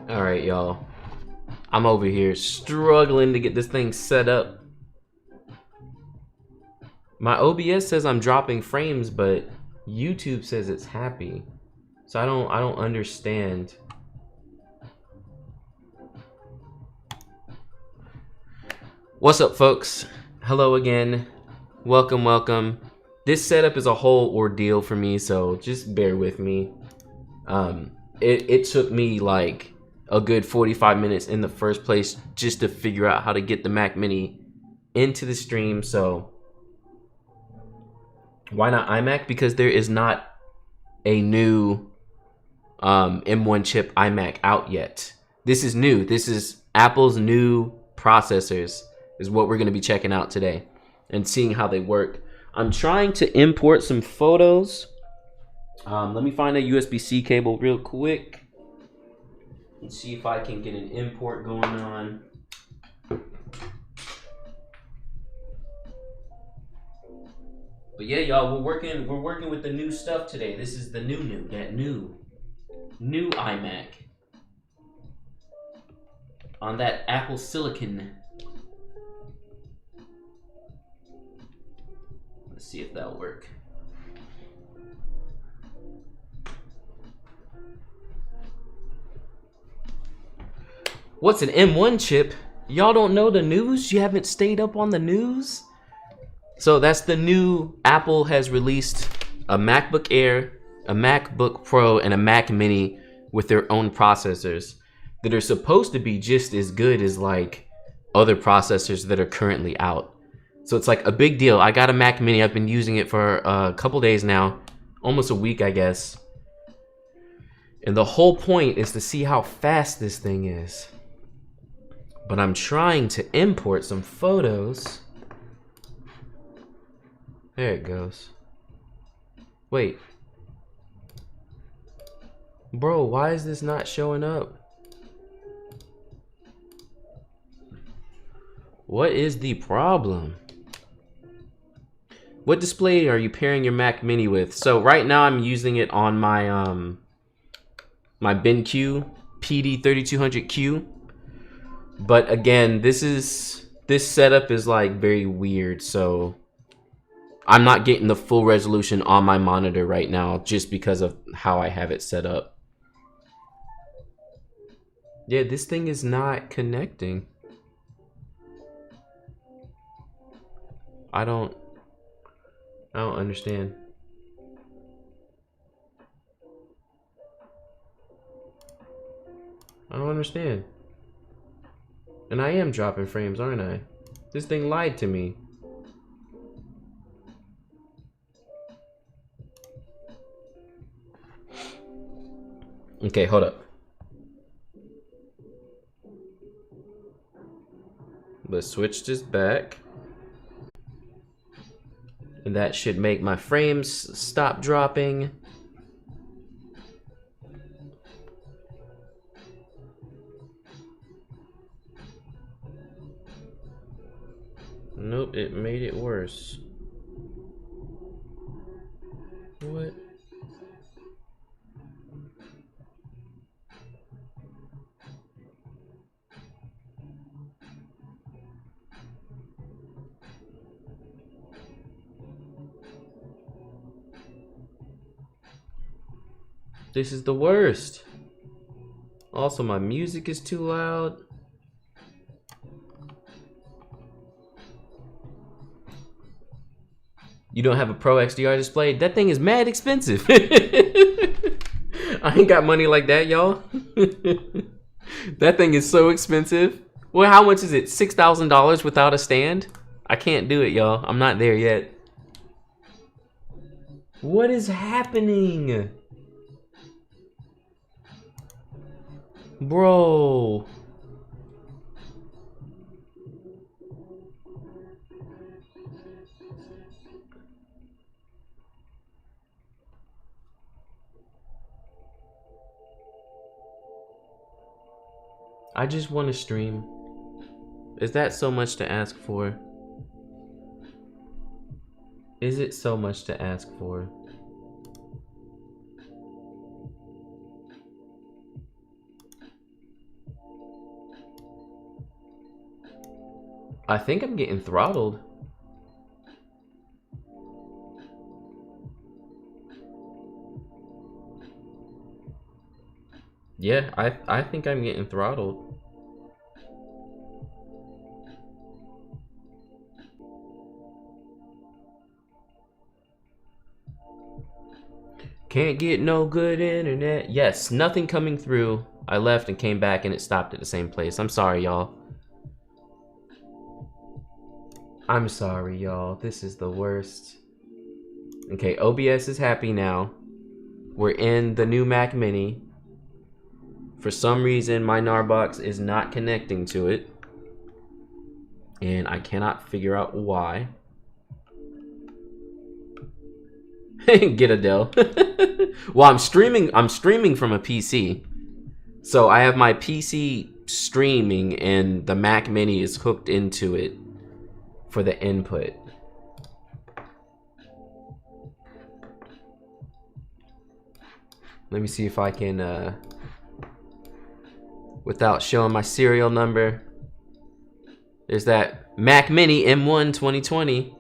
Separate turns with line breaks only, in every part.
All right, y'all. I'm over here struggling to get this thing set up. My OBS says I'm dropping frames, but YouTube says it's happy. So I don't understand. What's up, folks? Hello again. Welcome, welcome. This setup is a whole ordeal for me, so just bear with me. It took me like a good 45 minutes in the first place just to figure out how to get the Mac Mini into the stream. So why not iMac? Because there is not a new M1 chip iMac out yet. This is new. This is Apple's new processors is what we're going to be checking out today and seeing how they work. I'm trying to import some photos. Let me find a USB-C cable real quick and see if I can get an import going on. But yeah, y'all, we're working with the new stuff today. This is the new iMac on that Apple Silicon. Let's see if that'll work. What's an M1 chip? Y'all don't know the news? You haven't stayed up on the news? So that's the new, Apple has released a MacBook Air, a MacBook Pro, and a Mac Mini with their own processors that are supposed to be just as good as like other processors that are currently out. So it's like a big deal. I got a Mac Mini. I've been using it for a couple days now, almost a week, I guess. And the whole point is to see how fast this thing is. But I'm trying to import some photos. There it goes. Wait. Bro, why is this not showing up? What is the problem? What display are you pairing your Mac Mini with? So right now I'm using it on my my BenQ PD3200Q. But again, this setup is like very weird, so I'm not getting the full resolution on my monitor right now just because of how I have it set up. Yeah, this thing is not connecting. I don't understand. I don't understand. And I am dropping frames, aren't I? This thing lied to me. Okay, hold up. Let's switch this back. And that should make my frames stop dropping. Nope, it made it worse. What? This is the worst. Also, my music is too loud. You don't have a Pro XDR display? That thing is mad expensive. I ain't got money like that, y'all. That thing is so expensive. Well, how much is it? $6,000 without a stand? I can't do it, y'all. I'm not there yet. What is happening? Bro. I just want to stream. Is that so much to ask for? Is it so much to ask for? I think I'm getting throttled. Yeah, I think I'm getting throttled. Can't get no good internet. Yes, nothing coming through. I left and came back and it stopped at the same place. I'm sorry, y'all. I'm sorry, y'all. This is the worst. Okay, OBS is happy now. We're in the new Mac Mini. For some reason, my Narbox is not connecting to it. And I cannot figure out why. Get Adele. Well, I'm streaming from a PC. So I have my PC streaming and the Mac Mini is hooked into it for the input. Let me see if I can without showing my serial number. There's that Mac Mini M1 2020.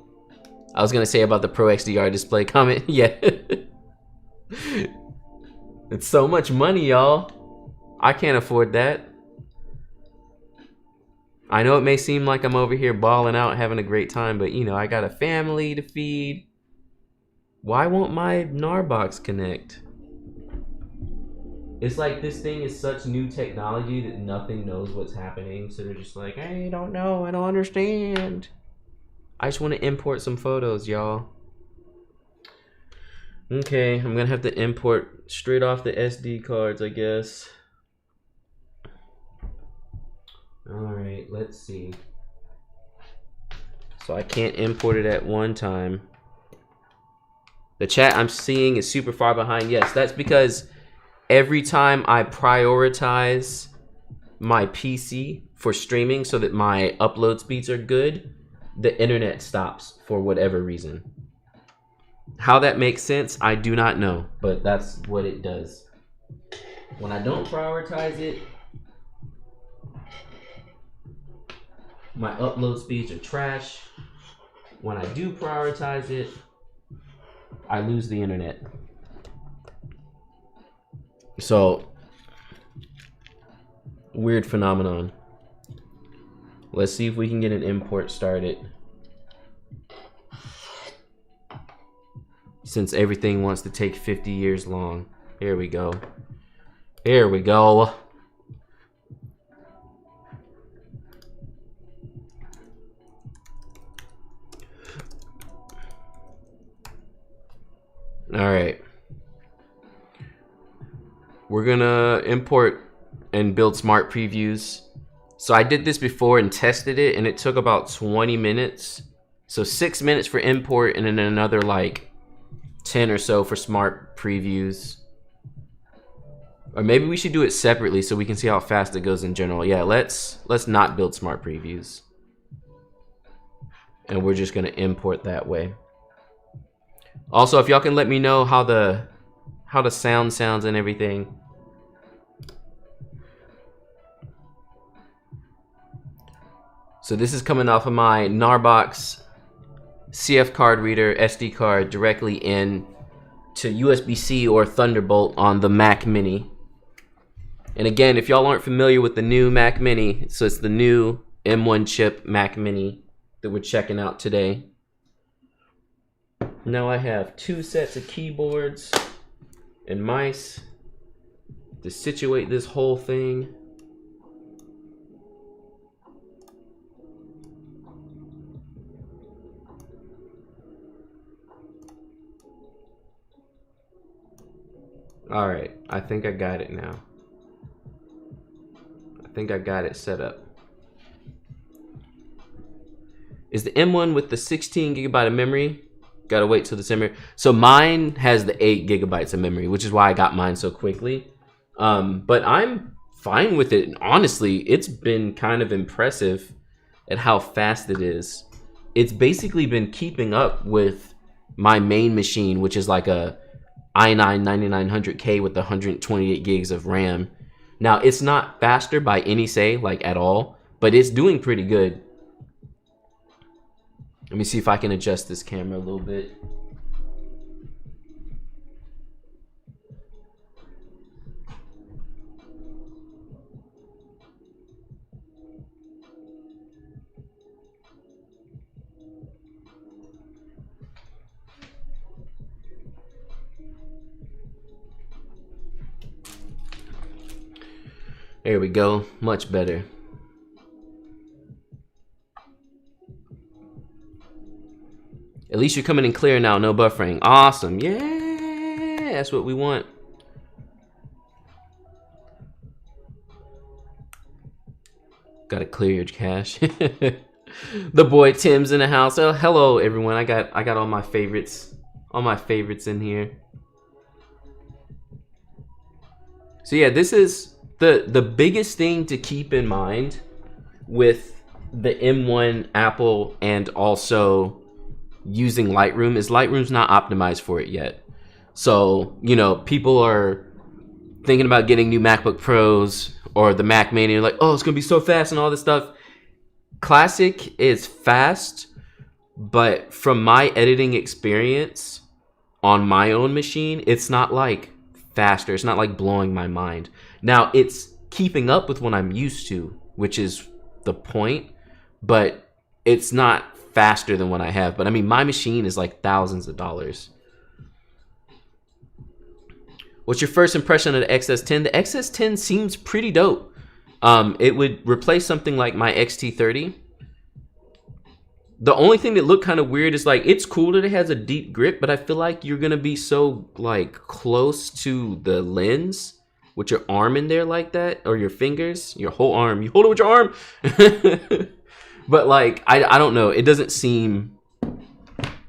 I was gonna say about the Pro XDR display comment. Yeah. It's so much money, y'all. I can't afford that. I know it may seem like I'm over here balling out, having a great time, but you know, I got a family to feed. Why won't my Narbox connect? It's like this thing is such new technology that nothing knows what's happening. So they're just like, I don't know, I don't understand. I just want to import some photos, y'all. Okay, I'm gonna have to import straight off the SD cards, I guess. Alright, let's see. So I can't import it at one time. The chat I'm seeing is super far behind. Yes, that's because every time I prioritize my PC for streaming so that my upload speeds are good, the internet stops for whatever reason. How that makes sense, I do not know, but that's what it does. When I don't prioritize it, my upload speeds are trash. When I do prioritize it, I lose the internet. So, weird phenomenon. Let's see if we can get an import started. Since everything wants to take 50 years long. Here we go. Here we go. All right. We're gonna import and build smart previews. So I did this before and tested it and it took about 20 minutes. So 6 minutes for import and then another like 10 or so for smart previews. Or maybe we should do it separately so we can see how fast it goes in general. Yeah, let's not build smart previews. And we're just gonna import that way. Also, if y'all can let me know how the sound sounds and everything. So this is coming off of my Narbox CF card reader, SD card, directly in to USB-C or Thunderbolt on the Mac Mini. And again, if y'all aren't familiar with the new Mac Mini, so it's the new M1 chip Mac Mini that we're checking out today. Now I have 2 sets of keyboards and mice to situate this whole thing. All right, I think I got it now. I think I got it set up. Is the M1 with the 16 gigabyte of memory? Gotta wait till December. So mine has the 8 gigabytes of memory, which is why I got mine so quickly. But I'm fine with it. Honestly, it's been kind of impressive at how fast it is. It's basically been keeping up with my main machine, which is like a i9 9900K with 128 gigs of RAM. Now, it's not faster by any say, like at all, but it's doing pretty good. Let me see if I can adjust this camera a little bit. There we go, much better. At least you're coming in clear now, no buffering. Awesome, yeah, that's what we want. Gotta clear your cache. The boy Tim's in the house. Oh, hello everyone. I got all my favorites in here. So yeah, this is the biggest thing to keep in mind with the M1 Apple and also using Lightroom is Lightroom's not optimized for it yet. So, you know, people are thinking about getting new MacBook Pros or the Mac Mini, like, oh, it's gonna be so fast and all this stuff. Classic is fast, but from my editing experience on my own machine, it's not like faster. It's not like blowing my mind. Now, it's keeping up with what I'm used to, which is the point, but it's not faster than what I have. But I mean, my machine is like thousands of dollars. What's your first impression of the XS10? The XS10 seems pretty dope. It would replace something like my XT30. The only thing that looked kind of weird is like, it's cool that it has a deep grip, but I feel like you're gonna be so like close to the lens with your arm in there like that, or your fingers, your whole arm. You hold it with your arm. But like, I don't know. It doesn't seem,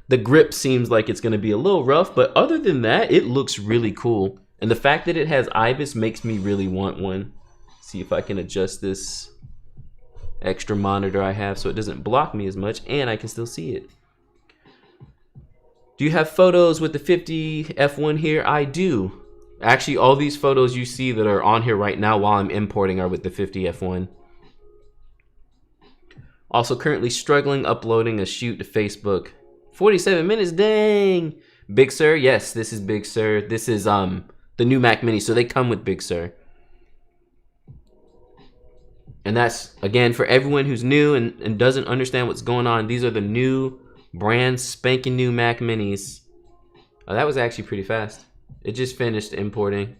the grip seems like it's gonna be a little rough, but other than that, it looks really cool. And the fact that it has IBIS makes me really want one. See if I can adjust this extra monitor I have so it doesn't block me as much and I can still see it. Do you have photos with the 50 f1 here? I do. Actually, all these photos you see that are on here right now while I'm importing are with the 50 f1. Also currently struggling uploading a shoot to Facebook. 47 minutes, dang. Big Sur, yes, this is Big Sur. This is the new Mac Mini, so they come with Big Sur. And that's, again, for everyone who's new and doesn't understand what's going on, these are the new, brand spanking new Mac Minis. Oh, that was actually pretty fast. It just finished importing.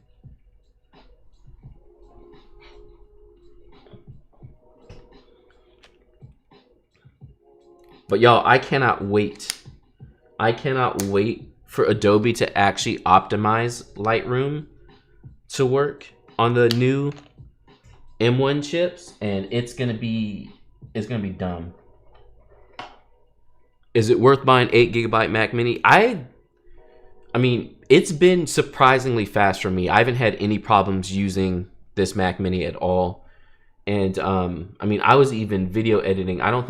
But y'all, I cannot wait. I cannot wait for Adobe to actually optimize Lightroom to work on the new M1 chips, and it's gonna be dumb. Is it worth buying 8GB Mac Mini? I mean, it's been surprisingly fast for me. I haven't had any problems using this Mac Mini at all. And I mean, I was even video editing. I don't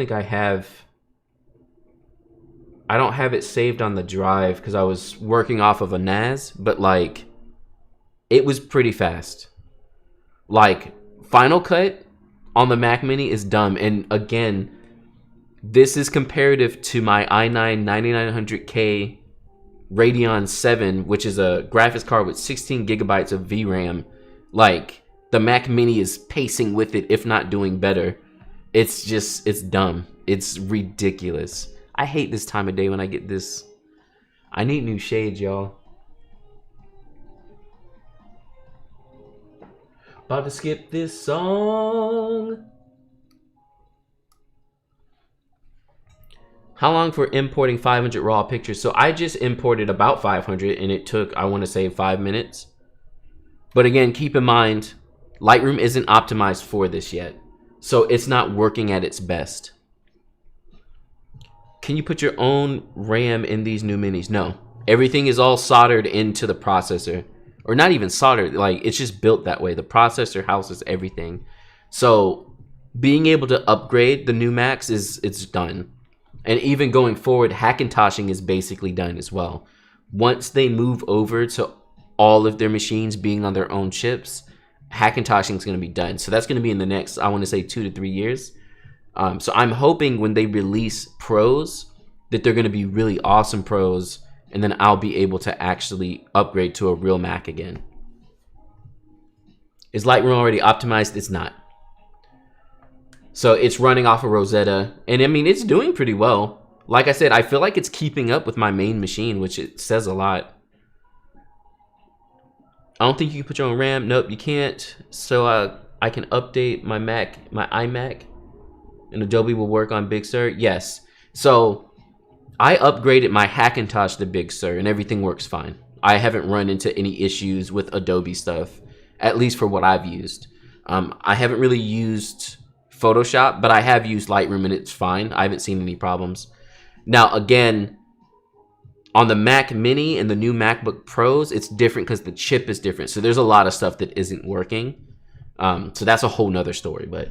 have it saved on the drive because I was working off of a NAS, but like, it was pretty fast. Like, Final Cut on the Mac Mini is dumb. And again, this is comparative to my i9 9900K Radeon 7, which is a graphics card with 16GB of VRAM. Like, the Mac Mini is pacing with it, if not doing better. It's just, it's dumb. It's ridiculous. I hate this time of day when I get this. I need new shades, y'all. About to skip this song. How long for importing 500 raw pictures? So I just imported about 500 and it took, I want to say, 5 minutes. But again, keep in mind, Lightroom isn't optimized for this yet. So it's not working at its best. Can you put your own RAM in these new minis? No. Everything is all soldered into the processor. Or not even soldered, like, it's just built that way. The processor houses everything. So being able to upgrade the new Macs it's done. And even going forward, Hackintoshing is basically done as well. Once they move over to all of their machines being on their own chips, Hackintoshing is going to be done. So that's going to be in the next, I want to say, 2 to 3 years. So I'm hoping when they release Pros, that they're going to be really awesome pros, and then I'll be able to actually upgrade to a real Mac again. Is Lightroom already optimized? It's not. So it's running off of Rosetta, and I mean, it's doing pretty well. Like I said, I feel like it's keeping up with my main machine, which it says a lot. I don't think you can put your own RAM. Nope, you can't. So I can update my Mac, my iMac, and Adobe will work on Big Sur. Yes. So I upgraded my Hackintosh to Big Sur, and everything works fine. I haven't run into any issues with Adobe stuff, at least for what I've used. I haven't really used Photoshop, but I have used Lightroom, and it's fine. I haven't seen any problems. Now, again, on the Mac Mini and the new MacBook Pros, it's different because the chip is different. So there's a lot of stuff that isn't working. So that's a whole nother story, but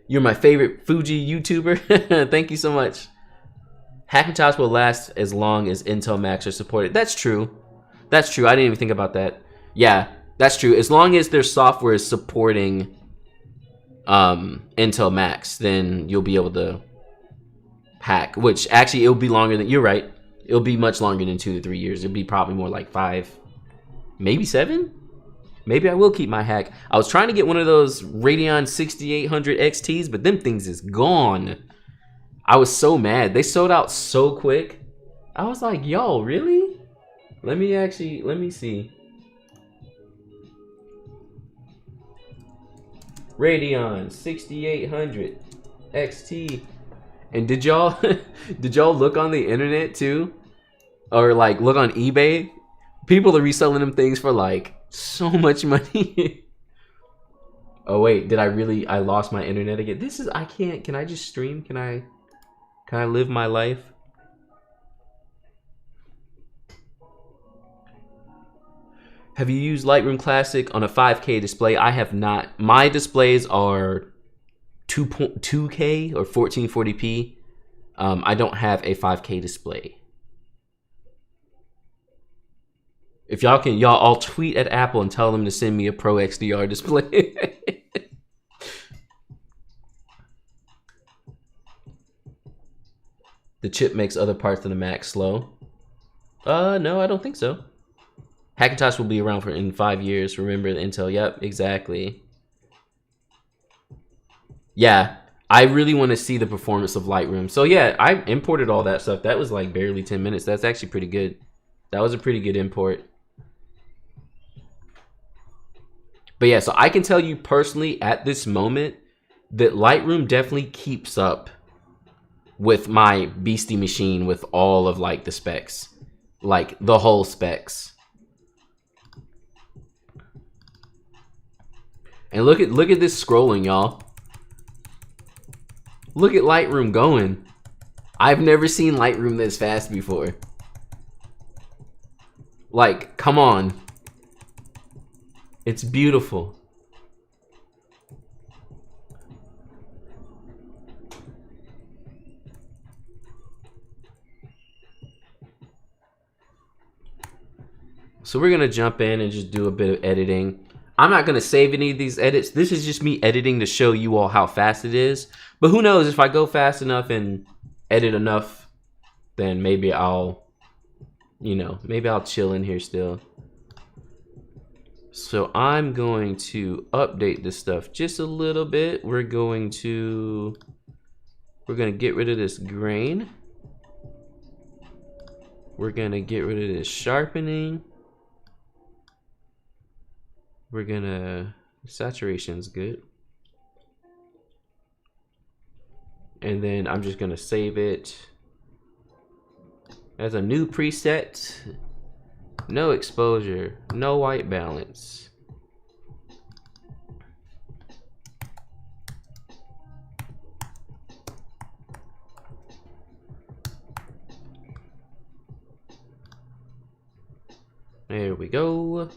you're my favorite Fuji YouTuber. Thank you so much. Hackintosh will last as long as Intel Macs are supported. That's true. That's true. I didn't even think about that. Yeah, that's true. As long as their software is supporting Intel Macs, then you'll be able to hack, which actually it'll be longer than, you're right. It'll be much longer than 2 to 3 years. It'll be probably more like 5, maybe 7. Maybe I will keep my hack. I was trying to get one of those Radeon 6800 XTs, but them things is gone. I was so mad. They sold out so quick. I was like, yo, really? Let me see. Radeon 6800 XT. And did y'all look on the internet too? Or like look on eBay? People are reselling them things for like so much money. Oh wait, I lost my internet again. Can I just stream? Can I live my life? Have you used Lightroom Classic on a 5K display? I have not. My displays are 2K or 1440p. I don't have a 5K display. If y'all all tweet at Apple and tell them to send me a Pro XDR display. The chip makes other parts of the Mac slow. No, I don't think so. Hackintosh will be around in 5 years. Remember the Intel? Yep, exactly. Yeah, I really want to see the performance of Lightroom. So yeah, I imported all that stuff. That was like barely 10 minutes. That's actually pretty good. That was a pretty good import. But yeah, so I can tell you personally at this moment that Lightroom definitely keeps up with my beastie machine with all of like the specs, like the whole specs. And look at this scrolling, y'all. Look at Lightroom going. I've never seen Lightroom this fast before. Like, come on. It's beautiful. So we're gonna jump in and just do a bit of editing. I'm not gonna save any of these edits. This is just me editing to show you all how fast it is. But who knows, if I go fast enough and edit enough, then maybe I'll, maybe I'll chill in here still. So I'm going to update this stuff just a little bit. We're gonna get rid of this grain. We're gonna get rid of this sharpening. Saturation's good. And then I'm just gonna save it as a new preset. No exposure, no white balance. There we go.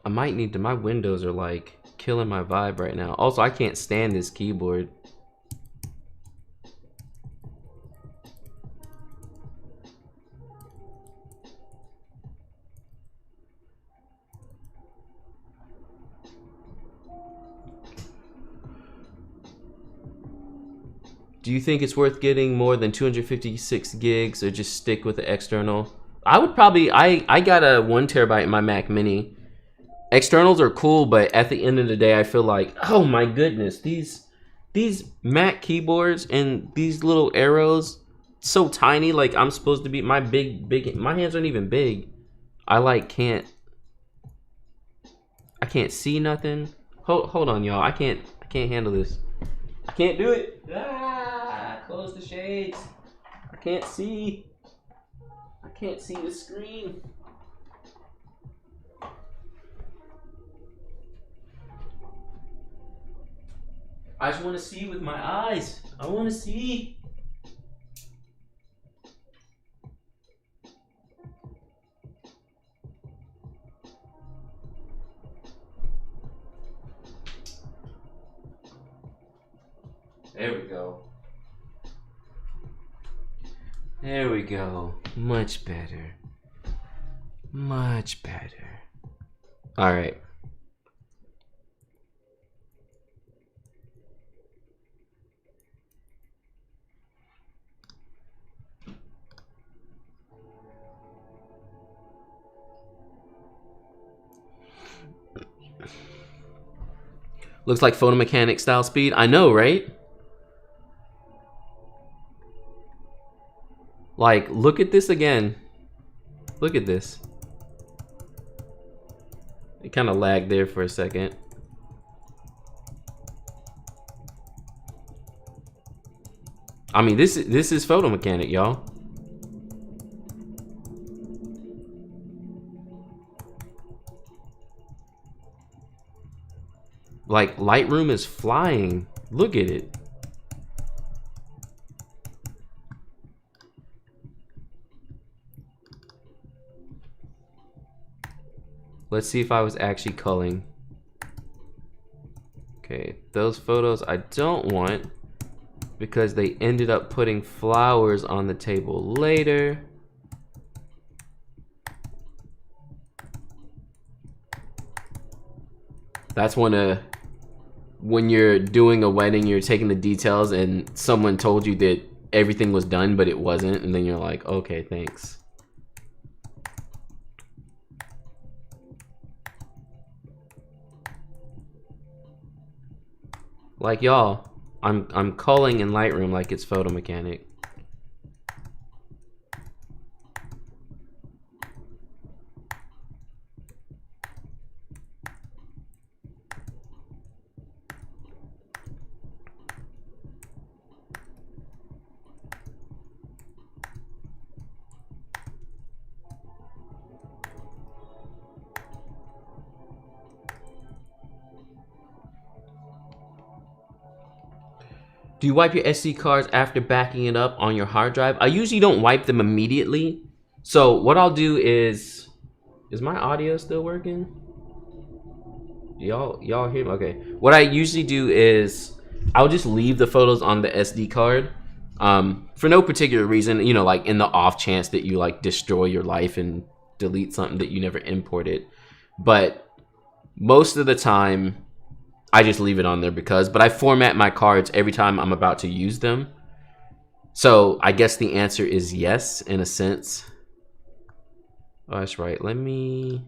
I might need to, my windows are like killing my vibe right now. Also, I can't stand this keyboard. Do you think it's worth getting more than 256 gigs or just stick with the external? I would probably, I got a 1 terabyte in my Mac Mini. Externals are cool, but at the end of the day, I feel like, oh my goodness, these Mac keyboards and these little arrows, so tiny. Like I'm supposed to be my my hands aren't even big. I like can't see nothing. Hold on, y'all. I can't handle this. I can't do it. Ah, close the shades. I can't see. I can't see the screen. I just want to see with my eyes. I want to see. There we go. There we go. Much better. Much better. All right. Looks like photo mechanic style speed. I know, right? Like, look at this again. Look at this. It kind of lagged there for a second. I mean, this is photo mechanic, y'all. Like, Lightroom is flying. Look at it. Let's see if I was actually culling. Okay, those photos I don't want because they ended up putting flowers on the table later. That's when you're doing a wedding, you're taking the details and someone told you that everything was done, but it wasn't. And then you're like, okay, thanks. Like y'all, I'm culling in Lightroom like it's photo mechanic. Do you wipe your SD cards after backing it up on your hard drive? I usually don't wipe them immediately. So what I'll do is my audio still working? Y'all hear me? Okay. What I usually do is I'll just leave the photos on the SD card for no particular reason, you know, like in the off chance that you like destroy your life and delete something that you never imported. But most of the time, I just leave it on there but I format my cards every time I'm about to use them. So I guess the answer is yes, in a sense. Oh, that's right. Let me...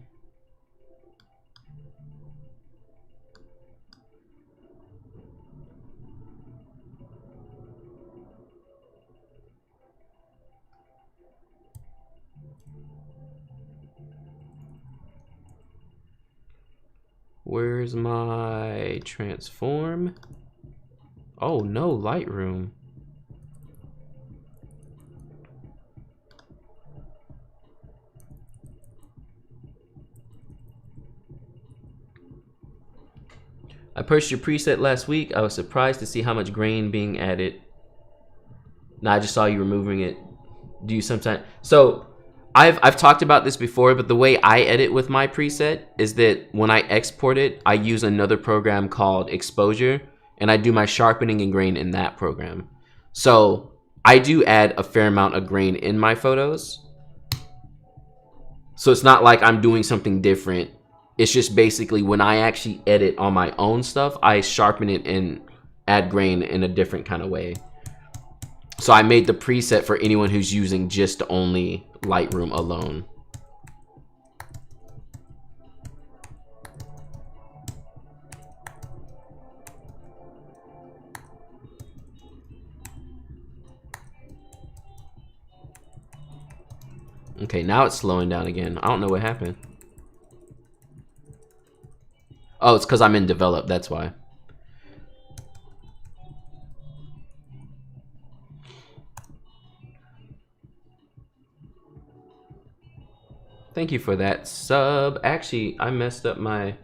Where's my transform? Oh no, Lightroom. I purchased your preset last week. I was surprised to see how much grain being added. Nah, I just saw you removing it. Do you sometimes... So I've talked about this before, but the way I edit with my preset is that when I export it, I use another program called Exposure, and I do my sharpening and grain in that program. So I do add a fair amount of grain in my photos. So it's not like I'm doing something different. It's just basically when I actually edit on my own stuff, I sharpen it and add grain in a different kind of way. So I made the preset for anyone who's using just only Lightroom alone. Okay, now it's slowing down again. I don't know what happened. Oh, it's because I'm in develop, that's why. Thank you for that sub. Actually, I messed up my...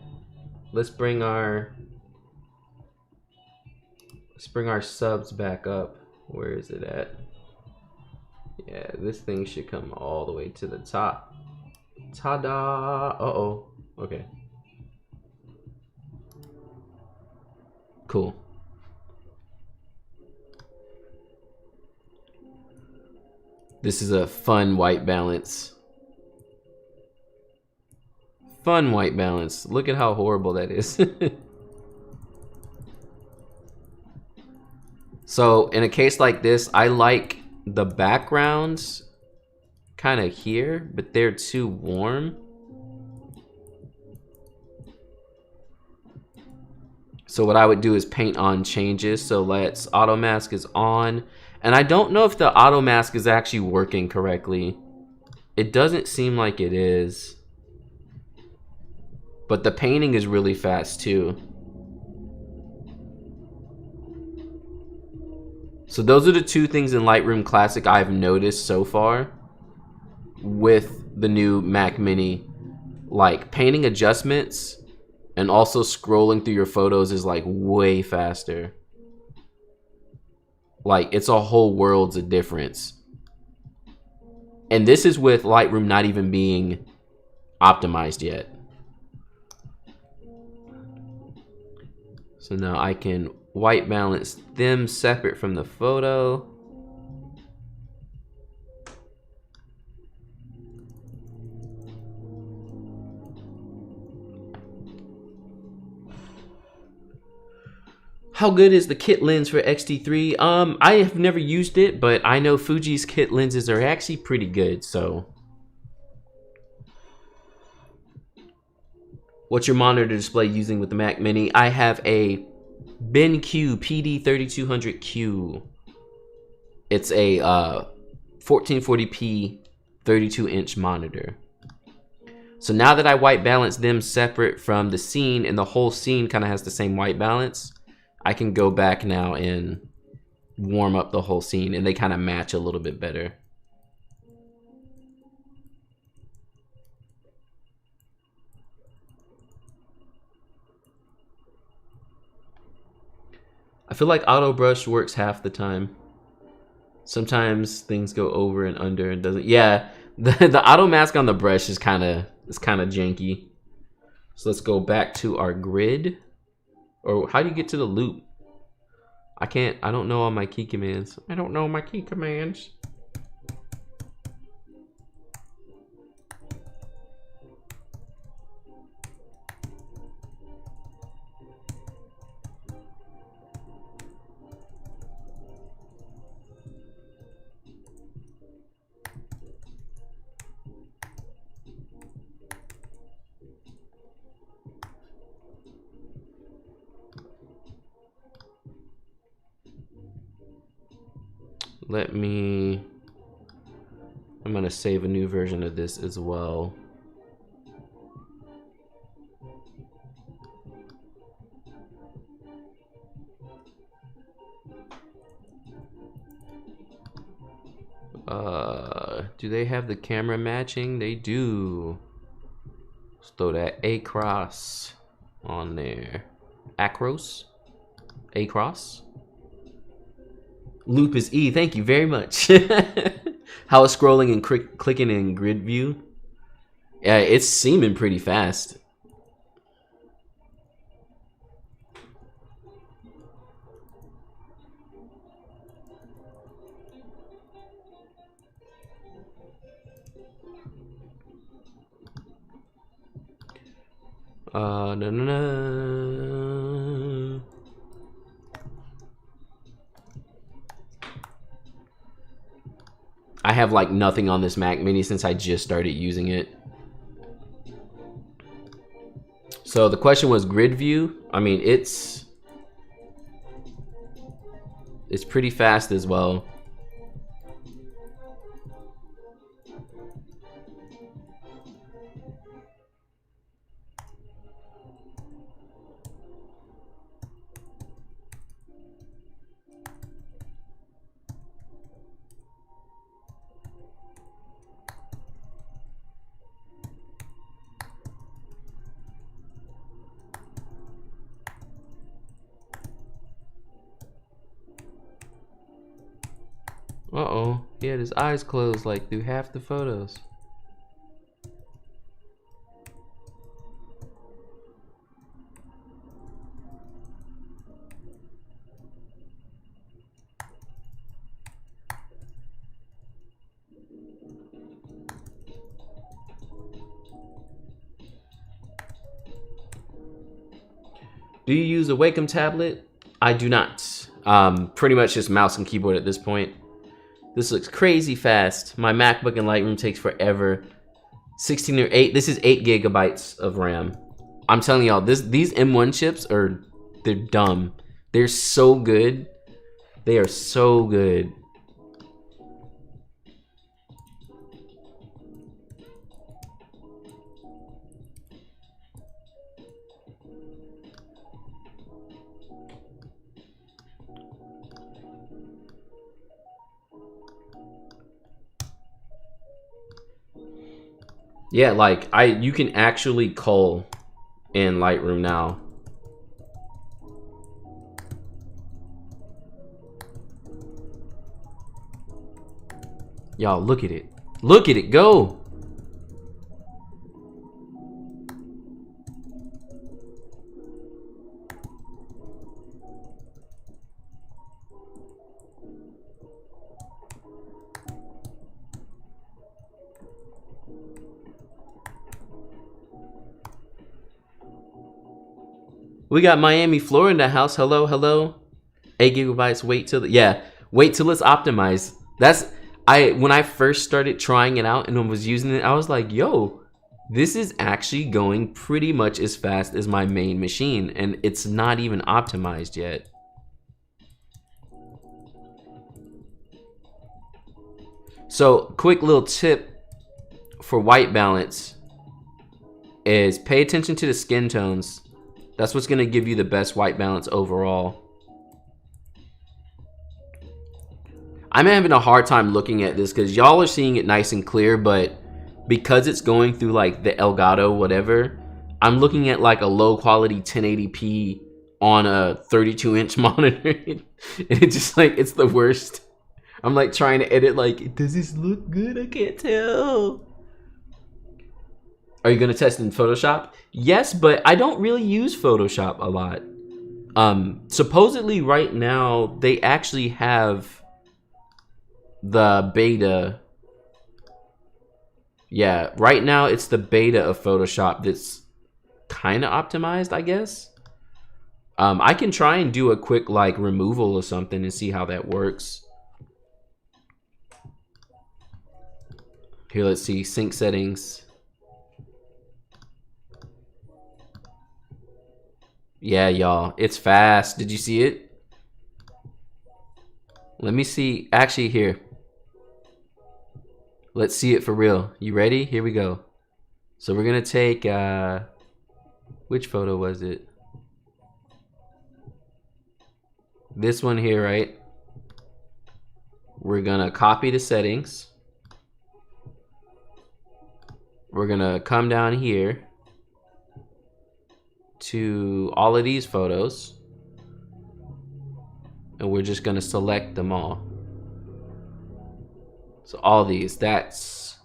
Let's bring our subs back up. Where is it at? Yeah, this thing should come all the way to the top. Ta-da! Uh-oh. Okay. Cool. This is a fun white balance. Fun white balance. Look at how horrible that is. So in a case like this, I like the backgrounds kind of here, but they're too warm. So what I would do is paint on changes. So let's auto mask is on. And I don't know if the auto mask is actually working correctly. It doesn't seem like it is. But the painting is really fast too. So those are the two things in Lightroom Classic I've noticed so far with the new Mac Mini. Like painting adjustments and also scrolling through your photos is like way faster. Like it's a whole world's of difference. And this is with Lightroom not even being optimized yet. So now I can white balance them separate from the photo. How good is the kit lens for X-T3? I have never used it, but I know Fuji's kit lenses are actually pretty good, so. What's your monitor display using with the Mac Mini? I have a BenQ PD3200Q. It's a 1440p 32-inch monitor. So now that I white balance them separate from the scene, and the whole scene kind of has the same white balance, I can go back now and warm up the whole scene, and they kind of match a little bit better. I feel like auto brush works half the time. Sometimes things go over and under and doesn't. Yeah, the auto mask on the brush is kind of janky. So let's go back to our grid. Or how do you get to the loop? I don't know all my key commands. I don't know my key commands. I'm gonna save a new version of this as well. Do they have the camera matching? They do. Let's throw that across on there. Acros? Across? Loop is E. Thank you very much. How is scrolling and clicking in grid view? Yeah, it's seeming pretty fast. I have like nothing on this Mac Mini since I just started using it. So the question was grid view. I mean, it's pretty fast as well. Uh-oh, he had his eyes closed like through half the photos. Do you use a Wacom tablet? I do not. Pretty much just mouse and keyboard at this point. This looks crazy fast. My MacBook and Lightroom takes forever. 16 or 8. This is 8 gigabytes of RAM. I'm telling y'all, these M1 chips they're dumb. They're so good. They are so good. Yeah, like you can actually cull in Lightroom now. Y'all, look at it. Look at it go. We got Miami, Florida in the house. Hello, hello. 8 gigabytes. Wait till wait till it's optimized. When I first started trying it out and was using it, I was like, yo, this is actually going pretty much as fast as my main machine, and it's not even optimized yet. So, quick little tip for white balance is pay attention to the skin tones. That's what's gonna give you the best white balance overall. I'm having a hard time looking at this because y'all are seeing it nice and clear, but because it's going through like the Elgato whatever, I'm looking at like a low quality 1080p on a 32-inch monitor. And it's just like, it's the worst. I'm like trying to edit like, does this look good? I can't tell. Are you gonna test in Photoshop? Yes, but I don't really use Photoshop a lot. Supposedly right now, they actually have the beta. Yeah, right now it's the beta of Photoshop that's kind of optimized, I guess. I can try and do a quick like removal or something and see how that works. Here, let's see, sync settings. Yeah, y'all, it's fast. Did you see it? Let me see. Actually, here. Let's see it for real. You ready? Here we go. So we're gonna take, which photo was it? This one here, right? We're gonna copy the settings. We're gonna come down here to all of these photos, and we're just gonna select them all. So all these, that's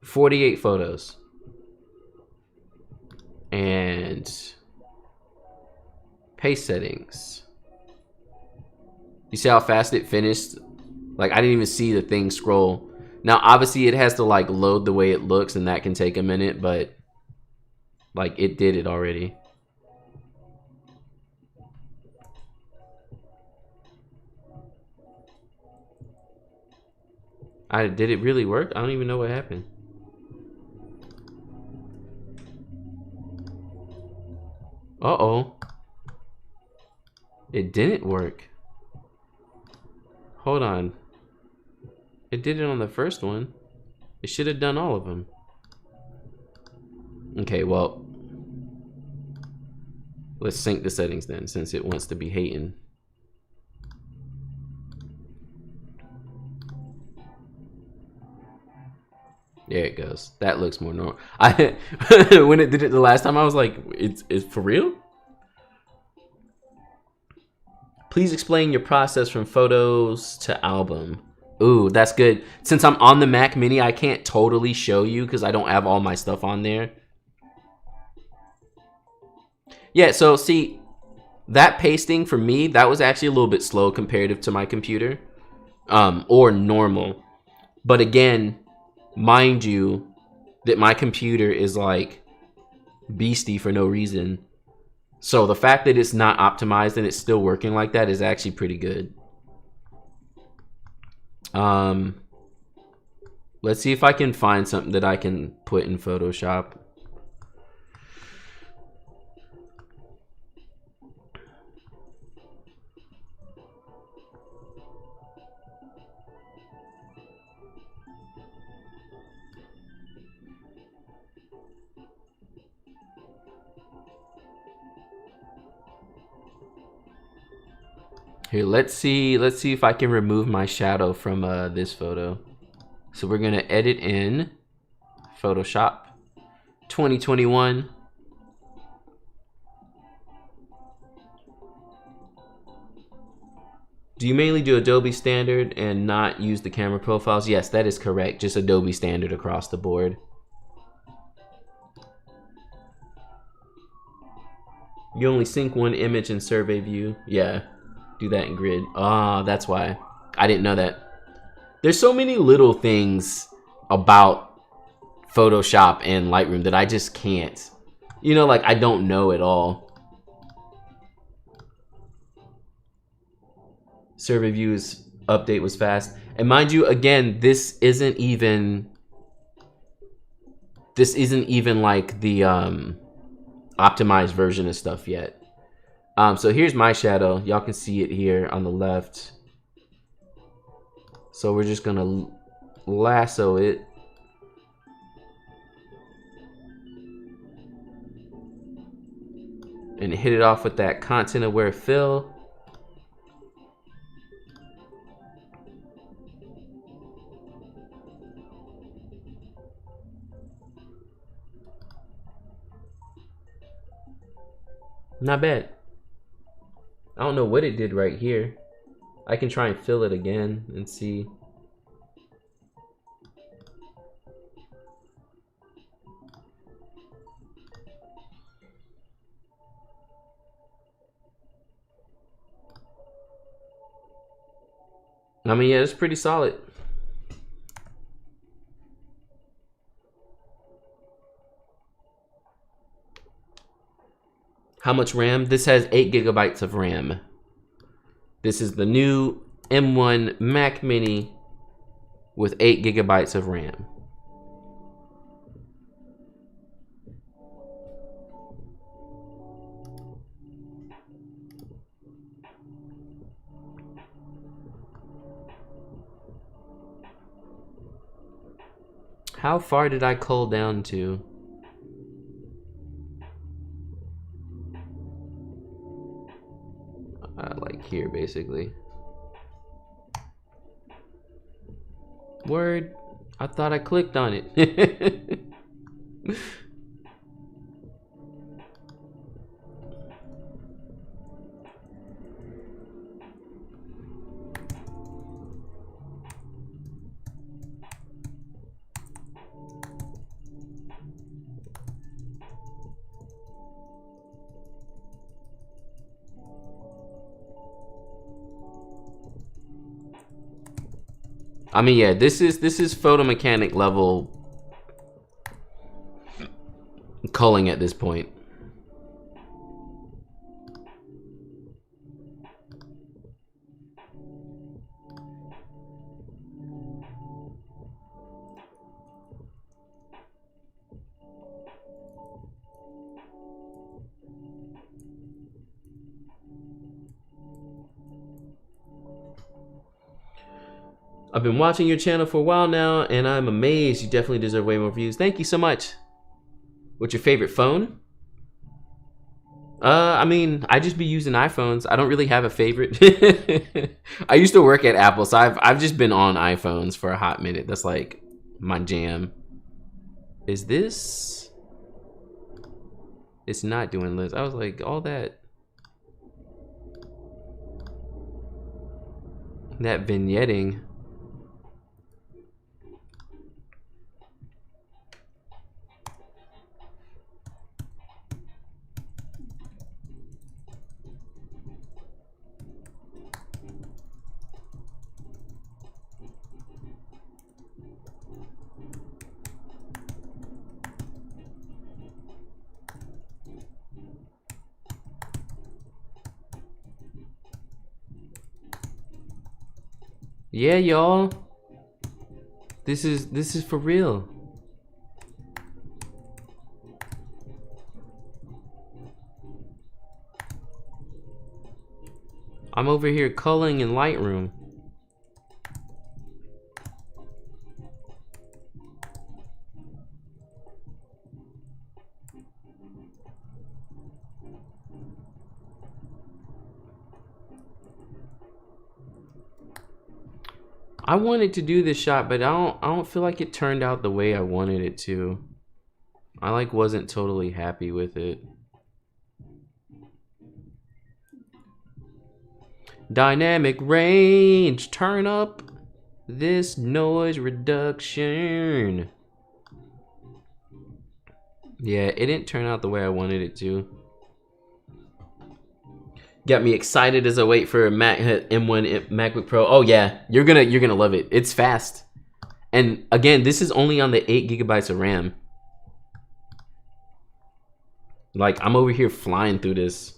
48 photos. And paste settings. You see how fast it finished? Like, I didn't even see the thing scroll. Now, obviously, it has to like load the way it looks, and that can take a minute, but like it did it already. Did it really work? I don't even know what happened. Uh-oh. It didn't work. Hold on. It did it on the first one. It should have done all of them. Okay, well, let's sync the settings then, since it wants to be hating. There it goes. That looks more normal. When it did it the last time, I was like, it's for real? Please explain your process from photos to album. Ooh, that's good. Since I'm on the Mac Mini, I can't totally show you because I don't have all my stuff on there. Yeah, so see, that pasting for me, that was actually a little bit slow comparative to my computer, or normal. But again, mind you that my computer is like beastie for no reason. So the fact that it's not optimized and it's still working like that is actually pretty good. Let's see if I can find something that I can put in Photoshop. Here, let's see if I can remove my shadow from this photo. So we're gonna edit in Photoshop 2021. Do you mainly do Adobe Standard and not use the camera profiles? Yes, that is correct. Just Adobe Standard across the board. You only sync one image in survey view. Yeah, do that in grid. Ah, that's why. I didn't know that. There's so many little things about Photoshop and Lightroom that I just can't. You know, like I don't know at all. Survey views update was fast. And mind you, again, this isn't even like the optimized version of stuff yet. So here's my shadow. Y'all can see it here on the left. So we're just gonna lasso it. And hit it off with that content aware fill. Not bad. I don't know what it did right here. I can try and fill it again and see. I mean, yeah, it's pretty solid. How much RAM? This has 8 gigabytes of RAM. This is the new M1 Mac Mini with 8 gigabytes of RAM. How far did I cull down to? Like here, basically. Word. I thought I clicked on it. I mean, yeah, this is photo mechanic level culling at this point. I've been watching your channel for a while now, and I'm amazed. You definitely deserve way more views. Thank you so much. What's your favorite phone? I mean, I just be using iPhones. I don't really have a favorite. I used to work at Apple, so I've just been on iPhones for a hot minute. That's like my jam. Is this? It's not doing lists. I was like, all that vignetting. Yeah, y'all. This is for real. I'm over here culling in Lightroom. I wanted to do this shot, but I don't feel like it turned out the way I wanted it to. I like wasn't totally happy with it. Dynamic range, turn up this noise reduction. Yeah, it didn't turn out the way I wanted it to. Got me excited as I wait for a Mac M1 MacBook Pro. Oh yeah, you're gonna love it. It's fast. And again, this is only on the 8 gigabytes of RAM. Like, I'm over here flying through this.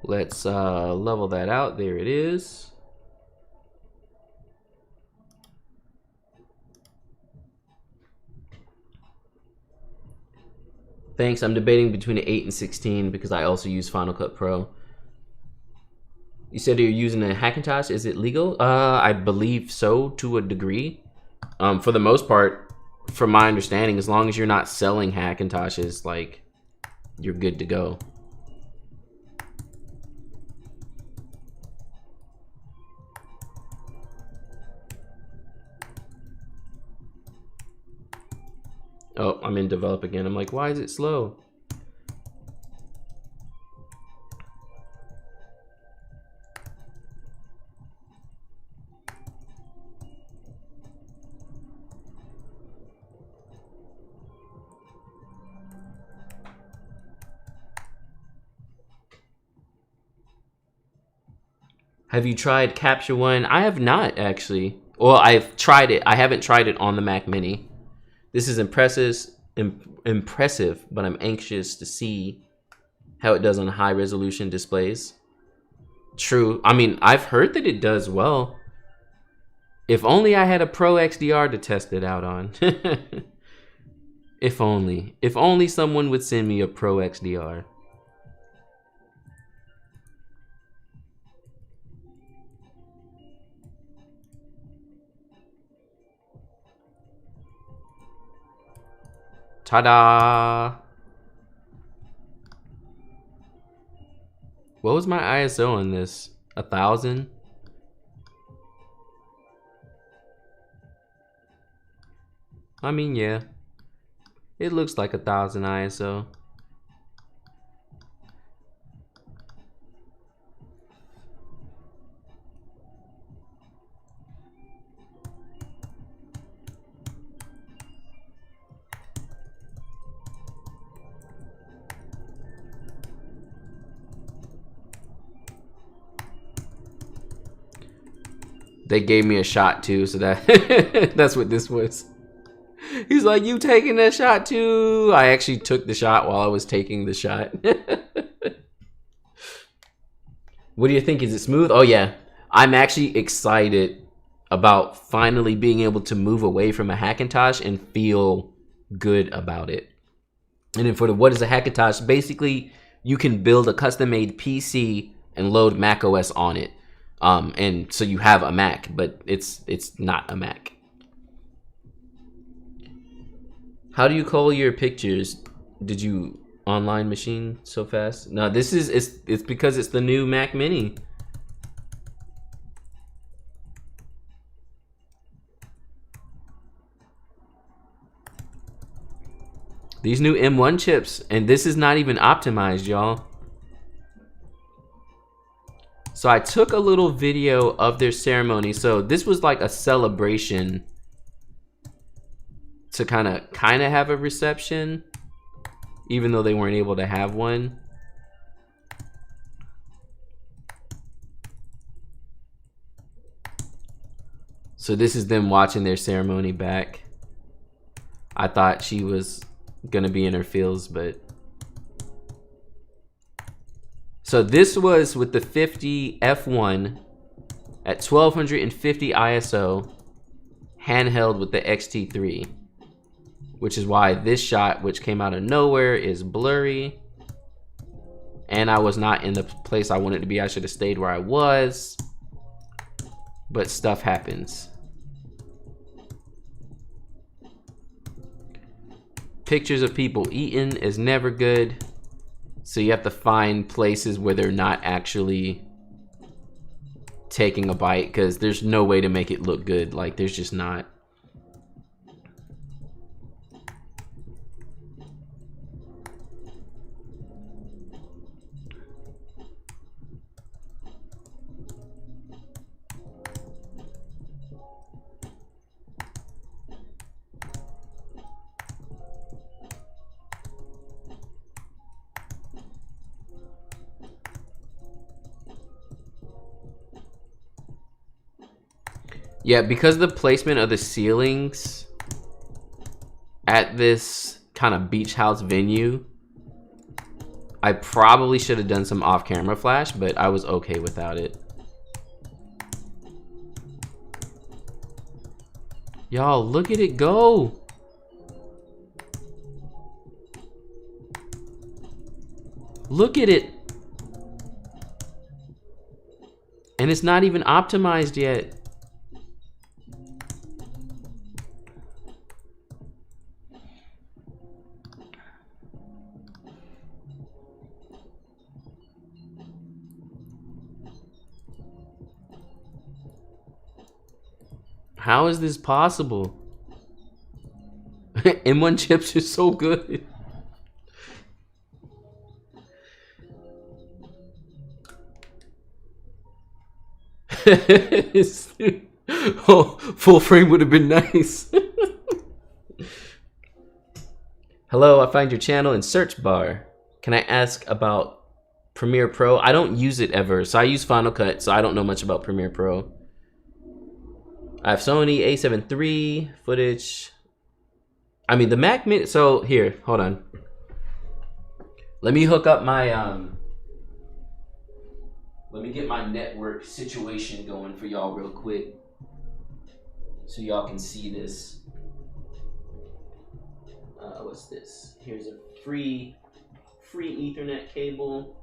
Let's level that out. There it is. Thanks. I'm debating between the 8 and 16 because I also use Final Cut Pro. You said you're using a Hackintosh. Is it legal? I believe so, to a degree. For the most part, from my understanding, as long as you're not selling Hackintoshes, like, you're good to go. Oh, I'm in develop again. I'm like, why is it slow? Have you tried Capture One? I have not, actually. Well, I've tried it. I haven't tried it on the Mac Mini. This is impressive, but I'm anxious to see how it does on high resolution displays. True. I mean, I've heard that it does well. If only I had a Pro XDR to test it out on. If only. If only someone would send me a Pro XDR. Ta-da! What was my ISO on this? 1000? I mean, yeah. It looks like 1000 ISO. They gave me a shot too, so that that's what this was. He's like, you taking that shot too? I actually took the shot while I was taking the shot. What do you think? Is it smooth? Oh yeah. I'm actually excited about finally being able to move away from a Hackintosh and feel good about it. And then for the what is a Hackintosh? Basically, you can build a custom-made PC and load Mac OS on it. And so you have a Mac, but it's not a Mac. How do you cull your pictures? Did you online machine so fast? No, this is it's because it's the new Mac Mini. These new M1 chips, and this is not even optimized, y'all. So I took a little video of their ceremony. So this was like a celebration to kind of have a reception, even though they weren't able to have one. So this is them watching their ceremony back. I thought she was gonna be in her feels, but so this was with the 50 f1 at 1250 ISO, handheld with the XT3, which is why this shot, which came out of nowhere, is blurry. And I was not in the place I wanted to be. I should have stayed where I was, but stuff happens. Pictures of people eating is never good. So you have to find places where they're not actually taking a bite, because there's no way to make it look good. Like, there's just not. Yeah, because the placement of the ceilings at this kind of beach house venue, I probably should have done some off-camera flash, but I was okay without it. Y'all, look at it go. Look at it. And it's not even optimized yet. How is this possible? M1 chips are so good. Oh, full frame would have been nice. Hello, I find your channel in search bar. Can I ask about Premiere Pro? I don't use it ever, so I use Final Cut, so I don't know much about Premiere Pro. I have Sony A7 III footage. I mean, the Mac Mini. So here, hold on. Let me hook up my let me get my network situation going for y'all real quick, so y'all can see this. What's this? Here's a free Ethernet cable.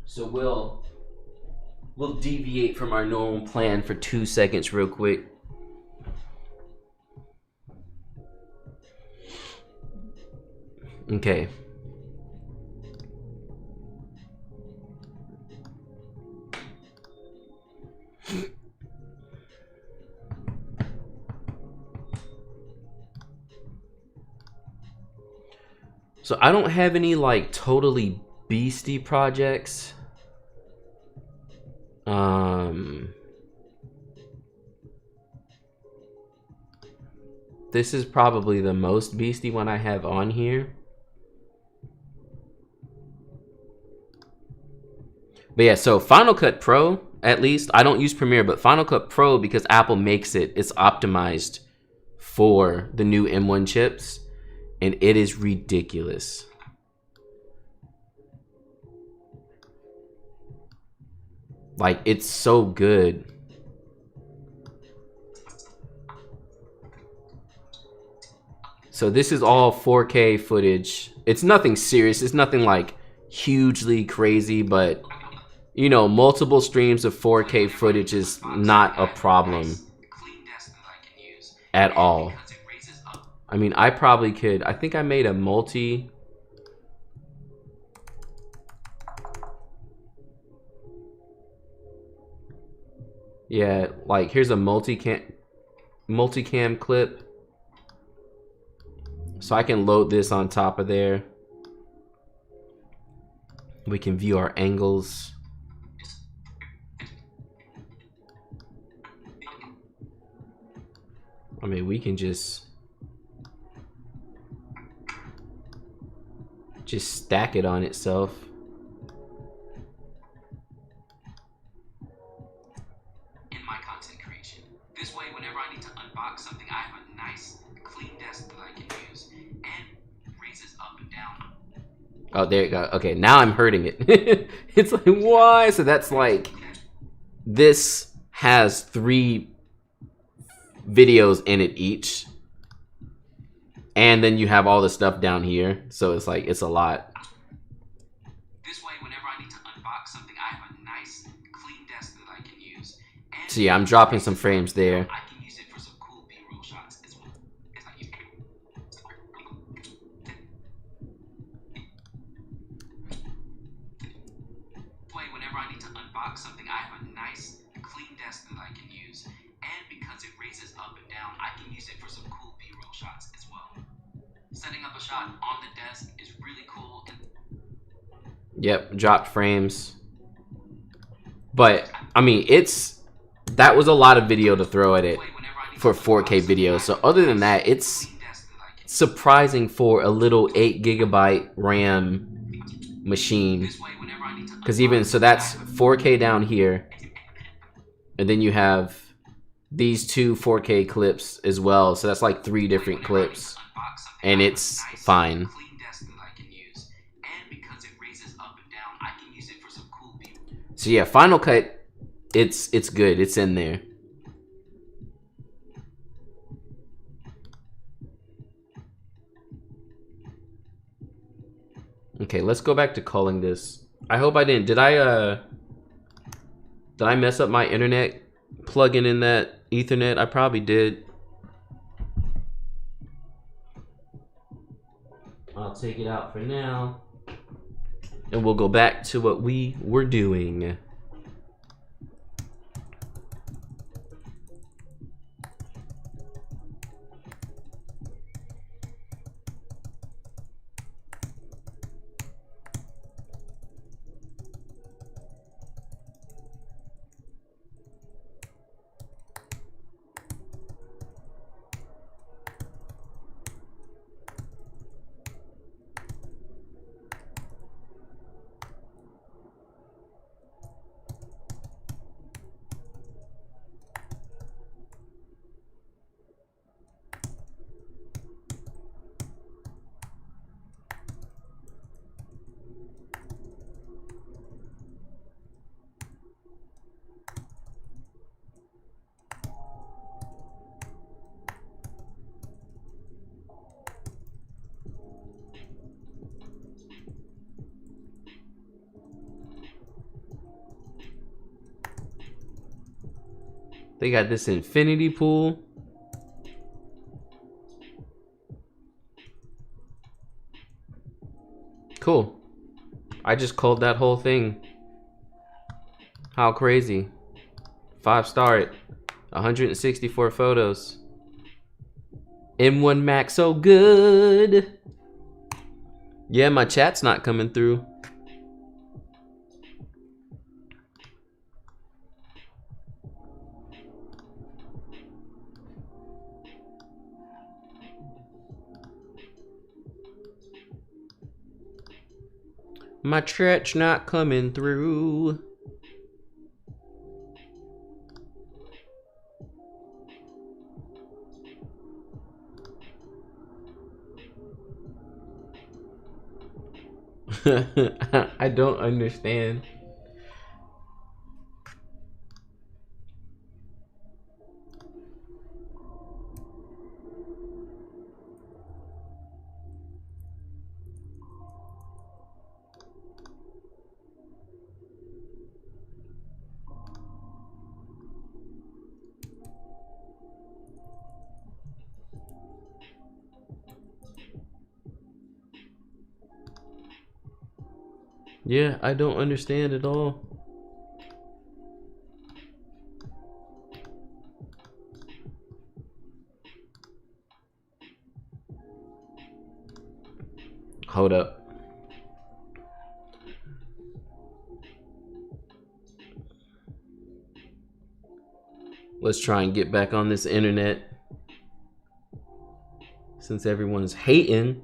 So we'll deviate from our normal plan for 2 seconds real quick. Okay. So I don't have any like totally beastie projects. This is probably the most beastie one I have on here. But yeah, so Final Cut Pro, at least, I don't use Premiere, but Final Cut Pro, because Apple makes it, it's optimized for the new M1 chips, and it is ridiculous. Like, it's so good. So this is all 4K footage. It's nothing serious. It's nothing like hugely crazy, but you know, multiple streams of 4K footage is not a problem at all. I mean, I probably could, I think I made a multi. Yeah, like here's a multicam clip. So I can load this on top of there. We can view our angles. I mean, we can just stack it on itself.
In my content creation. This way, whenever I need to unbox something, I have a nice, clean desk that I can use and raises up and down.
Oh, there you go. Okay, now I'm hurting it. It's like, why? So that's like, this has 3 videos in it each. And then you have all the stuff down here. So it's like, it's a lot.
This way, whenever I need to unbox something, I have a nice, clean desk that I can use. And
so yeah, I'm dropping some frames there.
I can use it for some cool B-roll shots as well. Whenever I need to unbox something, I have a nice, clean desk that I can use. And because it raises up and down, I can use it for some cool B-roll shots as well. Setting up a shot on the desk is really cool.
Yep, dropped frames. But, I mean, that was a lot of video to throw at it for 4K video. So other than that, it's surprising for a little 8GB RAM machine. Because even, so that's 4K down here. And then you have these 2 4K clips as well. So that's like 3 different clips. And it's fine. So yeah, Final Cut, it's good. It's in there. Okay, let's go back to culling this. I hope I didn't. Did I mess up my internet plugging in that Ethernet? I probably did. I'll take it out for now. And we'll go back to what we were doing. They got this infinity pool. Cool. I just culled that whole thing. How crazy. 5-star it. 164 photos. M1 Max, so good. Yeah, my chat's not coming through. My chat's not coming through. I don't understand. Yeah, I don't understand at all. Hold up. Let's try and get back on this internet. Since everyone's hating.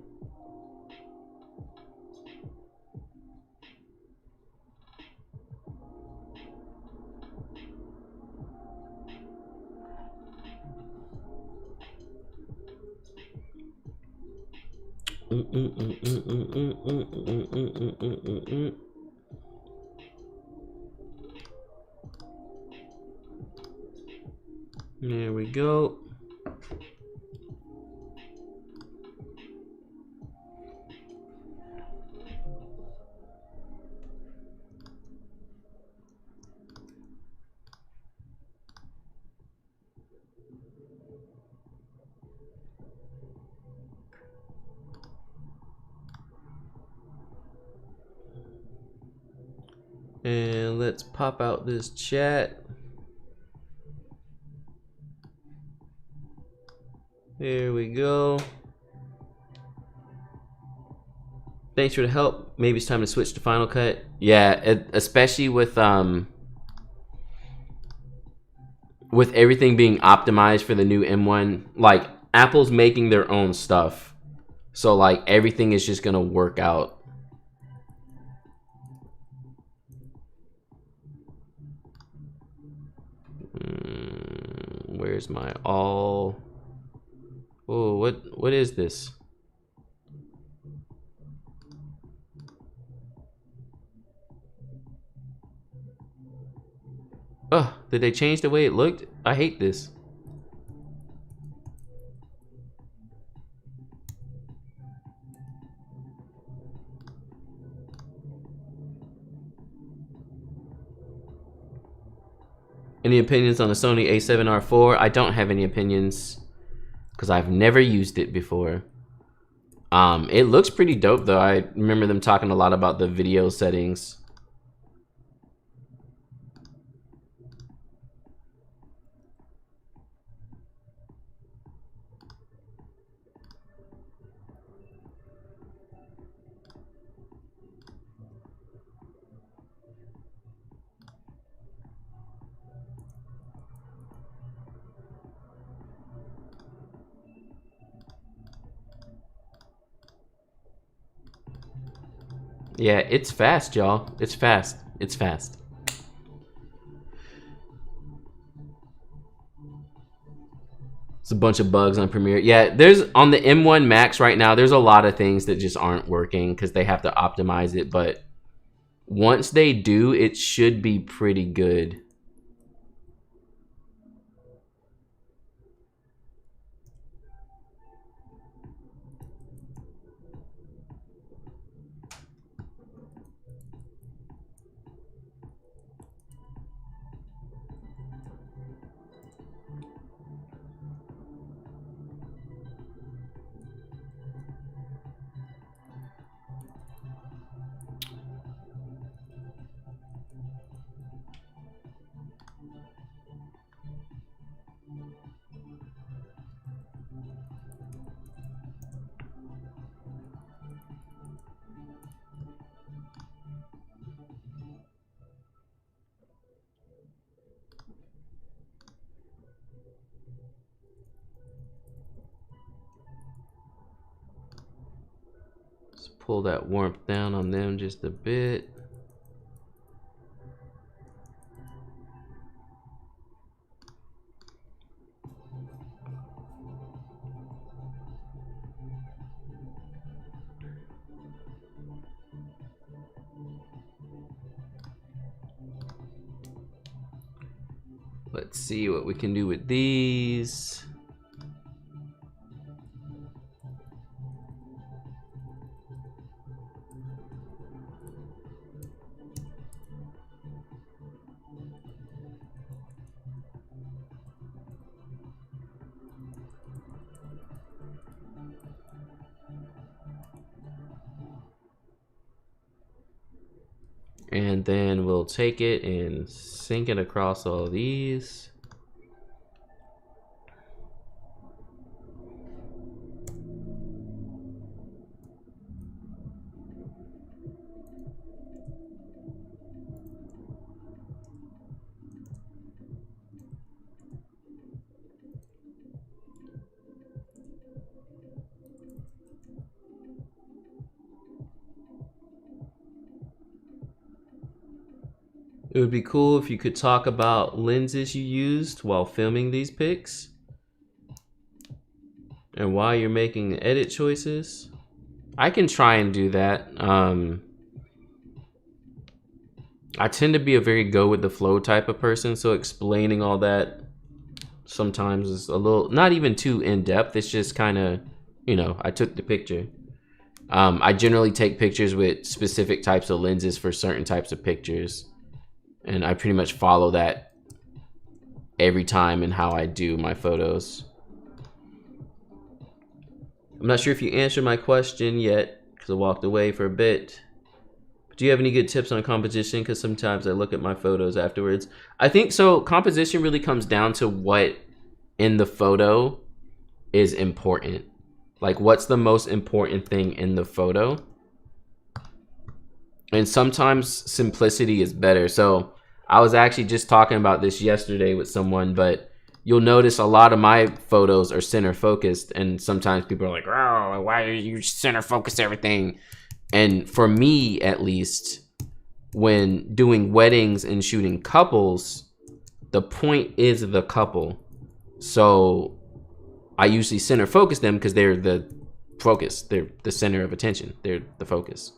There we go. And let's pop out this chat. There we go. Thanks for the help. Maybe it's time to switch to Final Cut. Yeah, especially with everything being optimized for the new M1. Like, Apple's making their own stuff. So, like, everything is just gonna work out. Where's my all? Oh, what is this? Oh, did they change the way it looked? I hate this. Any opinions on the Sony A7R IV? I don't have any opinions because I've never used it before. It looks pretty dope though. I remember them talking a lot about the video settings. Yeah, it's fast, y'all. It's fast. It's fast. It's a bunch of bugs on Premiere. Yeah, there's on the M1 Max right now, there's a lot of things that just aren't working because they have to optimize it, but once they do, it should be pretty good. pull that warmth down on them just a bit. Let's see what we can do with these. And then we'll take it and sync it across all these. It would be cool if you could talk about lenses you used while filming these pics and why you're making the edit choices. I can try and do that. I tend to be a very go with the flow type of person, so explaining all that sometimes is a little, not even too in depth. It's just kind of, you know, I took the picture. I generally take pictures with specific types of lenses for certain types of pictures. And I pretty much follow that every time in how I do my photos. I'm not sure if you answered my question yet, because I walked away for a bit. But do you have any good tips on composition? Because sometimes I look at my photos afterwards. I think so. Composition really comes down to what in the photo is important. Like, what's the most important thing in the photo? And sometimes simplicity is better. So I was actually just talking about this yesterday with someone, but you'll notice a lot of my photos are center focused, and sometimes people are like, oh, why are you center focused everything? And for me, at least, when doing weddings and shooting couples, the point is the couple. So I usually center focus them because they're the focus. They're the center of attention. They're the focus.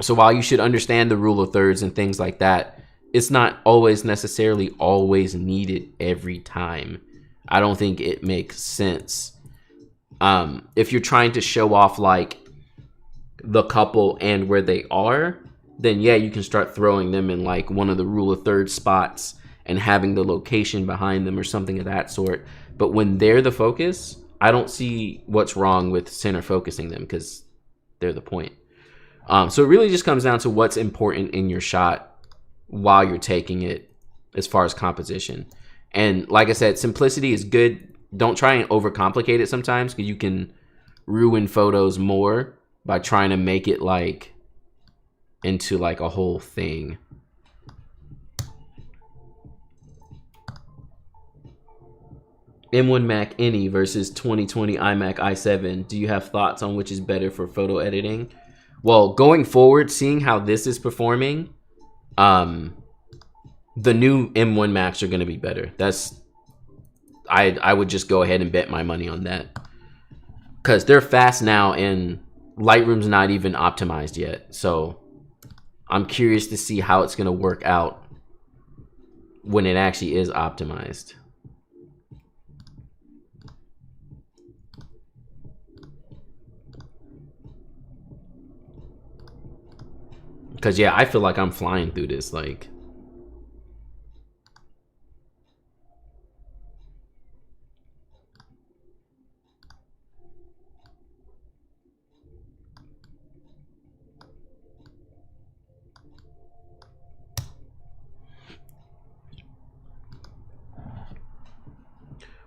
So while you should understand the rule of thirds and things like that, it's not always necessarily always needed every time. I don't think it makes sense. If you're trying to show off like the couple and where they are, then yeah, you can start throwing them in like one of the rule of thirds spots and having the location behind them or something of that sort. But when they're the focus, I don't see what's wrong with center focusing them because they're the point. So it really just comes down to what's important in your shot while you're taking it as far as composition. And like I said, simplicity is good. Don't try and overcomplicate it sometimes, because you can ruin photos more by trying to make it like into like a whole thing. M1 Mac Any versus 2020 iMac i7. Do you have thoughts on which is better for photo editing? Well, going forward, seeing how this is performing, the new M1 Macs are going to be better. I would just go ahead and bet my money on that, because they're fast now and Lightroom's not even optimized yet. So I'm curious to see how it's going to work out when it actually is optimized. Because, yeah, I feel like I'm flying through this. Like,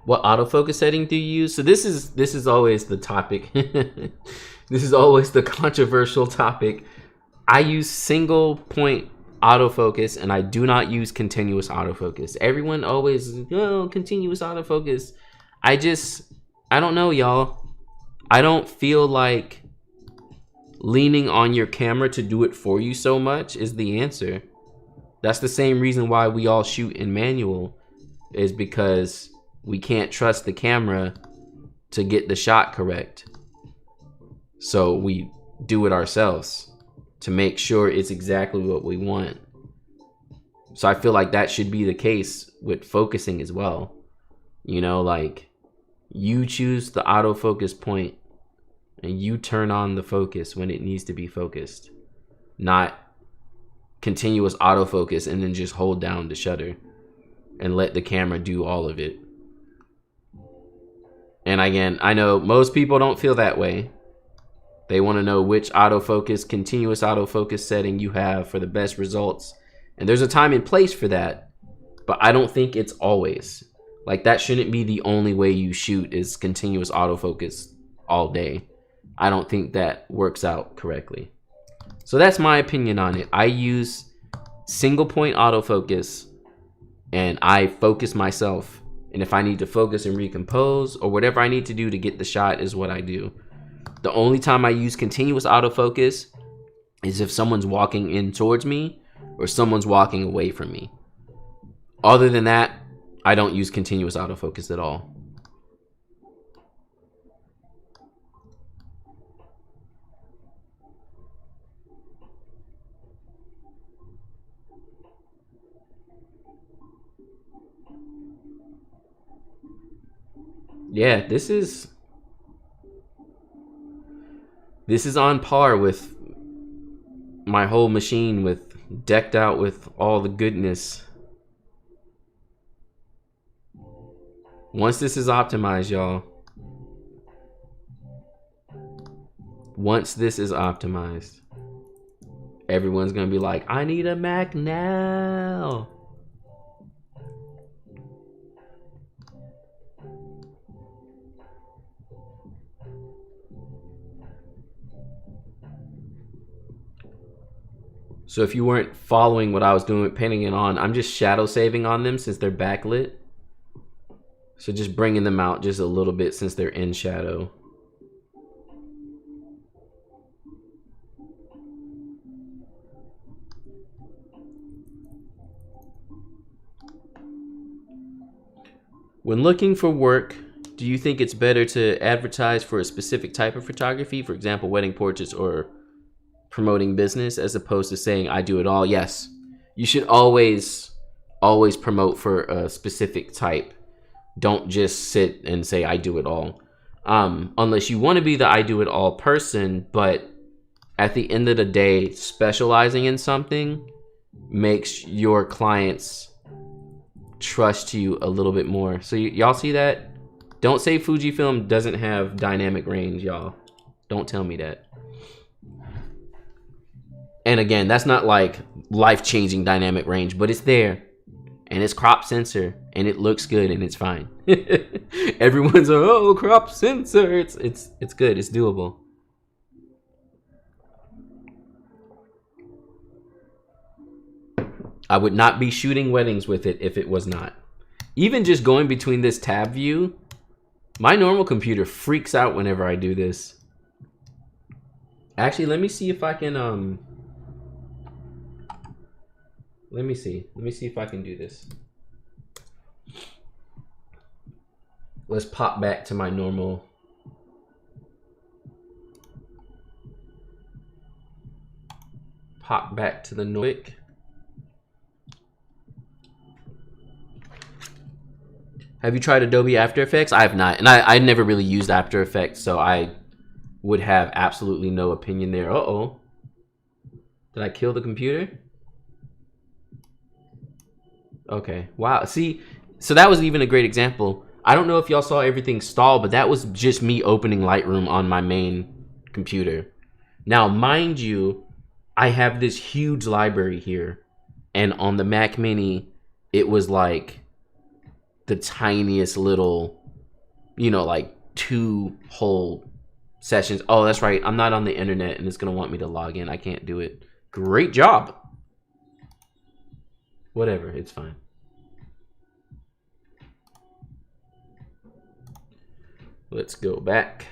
what autofocus setting do you use? So this is always the topic. This is always the controversial topic. I use single point autofocus, and I do not use continuous autofocus. Everyone always, oh, continuous autofocus. I don't know, y'all. I don't feel like leaning on your camera to do it for you so much is the answer. That's the same reason why we all shoot in manual, is because we can't trust the camera to get the shot correct. So we do it ourselves to make sure it's exactly what we want. So I feel like that should be the case with focusing as well. You know, like, you choose the autofocus point and you turn on the focus when it needs to be focused, not continuous autofocus and then just hold down the shutter and let the camera do all of it. And again, I know most people don't feel that way. They want to know which autofocus, continuous autofocus setting you have for the best results. And there's a time and place for that, but I don't think it's always. Like, that shouldn't be the only way you shoot, is continuous autofocus all day. I don't think that works out correctly. So that's my opinion on it. I use single point autofocus and I focus myself. And if I need to focus and recompose or whatever I need to do to get the shot is what I do. The only time I use continuous autofocus is if someone's walking in towards me or someone's walking away from me. Other than that, I don't use continuous autofocus at all. Yeah, this is on par with my whole machine, with decked out with all the goodness. Once this is optimized, y'all. Once this is optimized, everyone's gonna be like, I need a Mac now. So if you weren't following what I was doing with painting it on, I'm just shadow saving on them since they're backlit. So just bringing them out just a little bit since they're in shadow. When looking for work, do you think it's better to advertise for a specific type of photography, for example, wedding portraits or promoting business, as opposed to saying I do it all? Yes, you should always promote for a specific type. Don't just sit and say I do it all, unless you want to be the I do it all person. But at the end of the day, specializing in something makes your clients trust you a little bit more. So y'all see that? Don't say Fujifilm doesn't have dynamic range, y'all. Don't tell me that. And again, that's not like life-changing dynamic range, but it's there. And it's crop sensor, and it looks good, and it's fine. Everyone's like, oh, crop sensor. It's good. It's doable. I would not be shooting weddings with it if it was not. Even just going between this tab view, my normal computer freaks out whenever I do this. Actually, let me see if I can let me see if I can do this. Let's pop back to my normal. Pop back to the Noik. Have you tried Adobe After Effects? I have not, and I never really used After Effects, so I would have absolutely no opinion there. Uh-oh. Did I kill the computer? Okay, wow. See, so that was even a great example. I don't know if y'all saw everything stall, but that was just me opening Lightroom on my main computer. Now, mind you, I have this huge library here, and on the Mac Mini, it was like the tiniest little, you know, like 2 whole sessions. Oh, that's right. I'm not on the internet, and it's going to want me to log in. I can't do it. Great job. Whatever, it's fine. Let's go back.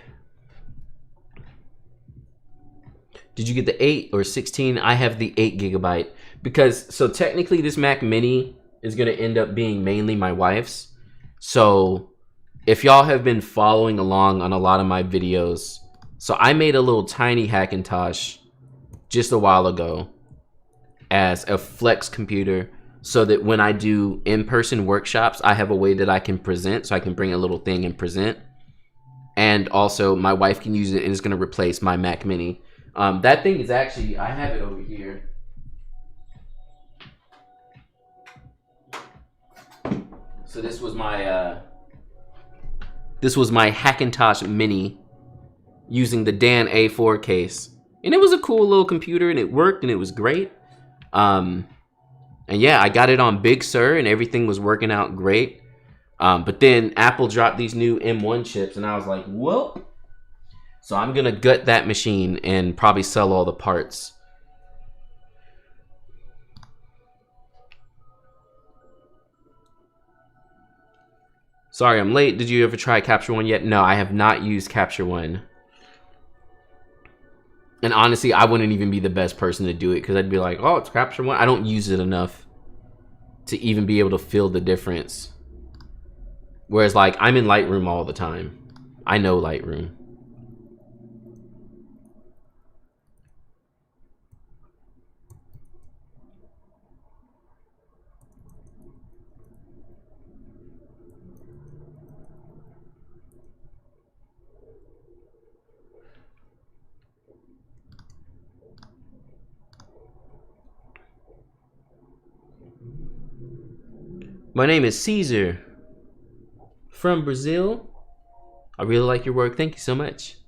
Did you get the 8 or 16? I have the 8 gigabyte because so technically this Mac Mini is going to end up being mainly my wife's. So if y'all have been following along on a lot of my videos, so I made a little tiny Hackintosh just a while ago as a flex computer so that when I do in-person workshops, I have a way that I can present, so I can bring a little thing and present. And also my wife can use it and it's going to replace my Mac Mini. That thing is actually, I have it over here. So this was my Hackintosh Mini using the Dan A4 case. And it was a cool little computer and it worked and it was great. And yeah, I got it on Big Sur and everything was working out great. But then Apple dropped these new M1 chips and I was like, whoa. So I'm gonna gut that machine and probably sell all the parts. Sorry, I'm late. Did you ever try Capture One yet? No, I have not used Capture One. And honestly, I wouldn't even be the best person to do it because I'd be like, oh, it's Capture One. I don't use it enough to even be able to feel the difference. Whereas like I'm in Lightroom all the time. I know Lightroom. My name is Caesar from Brazil. I really like your work. Thank you so much.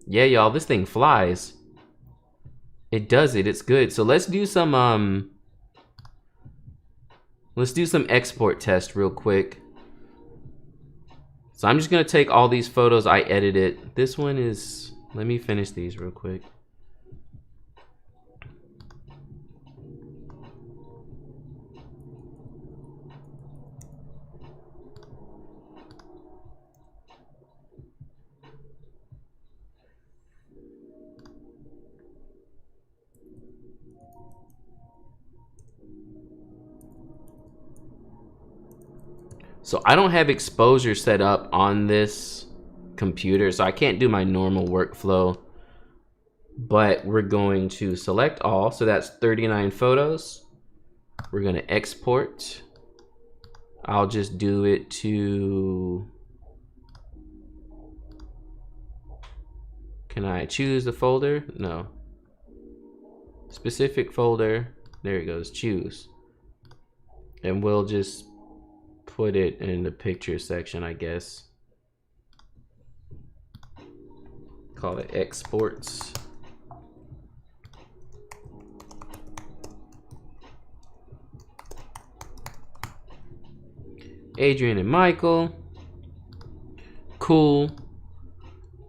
Yeah, y'all, this thing flies. It does it. It's good. So let's do some export test real quick. So I'm just gonna take all these photos I edited. This one is, let me finish these real quick. So I don't have exposure set up on this computer, so I can't do my normal workflow. But we're going to select all, so that's 39 photos. We're going to export. I'll just do it to... Can I choose the folder? No. Specific folder. There it goes, choose. And we'll just put it in the picture section, I guess. Call it exports. Adrian and Michael. Cool.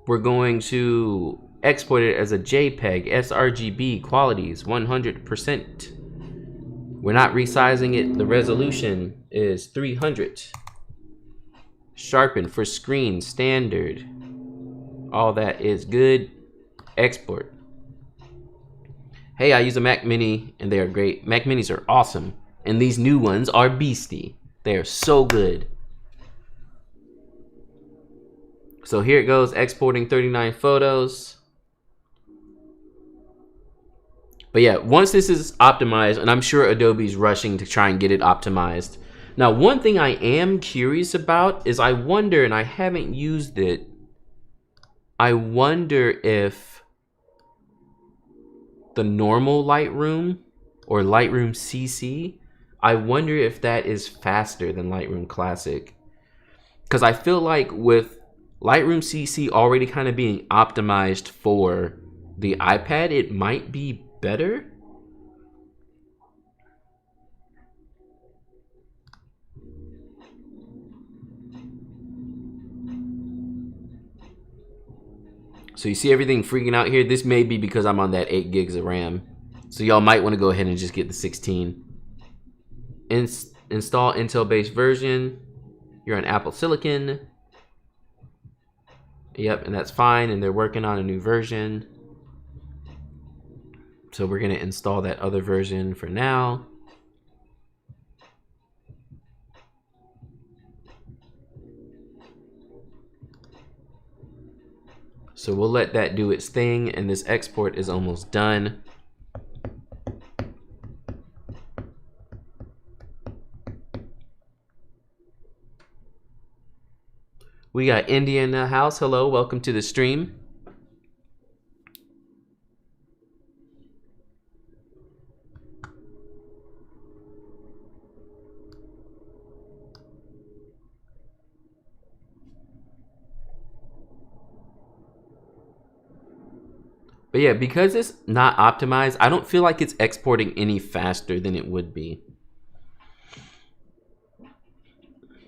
We're going to export it as a JPEG, sRGB qualities, 100%. We're not resizing it. The resolution is 300. Sharpen for screen, standard. All that is good. Export. Hey, I use a Mac Mini and they are great. Mac Minis are awesome. And these new ones are beastie. They are so good. So here it goes, exporting 39 photos. But yeah, once this is optimized, and I'm sure Adobe's rushing to try and get it optimized. Now, one thing I am curious about is I wonder, and I haven't used it, I wonder if the normal Lightroom or Lightroom CC, I wonder if that is faster than Lightroom Classic. Because I feel like with Lightroom CC already kind of being optimized for the iPad, it might be better. So you see everything freaking out here? This may be because I'm on that 8 gigs of RAM. So y'all might want to go ahead and just get the 16. Install Intel-based version. You're on Apple Silicon. Yep, and that's fine, and they're working on a new version. So we're gonna install that other version for now. So we'll let that do its thing, and this export is almost done. We got India in the house. Hello, welcome to the stream. But yeah, because it's not optimized, I don't feel like it's exporting any faster than it would be.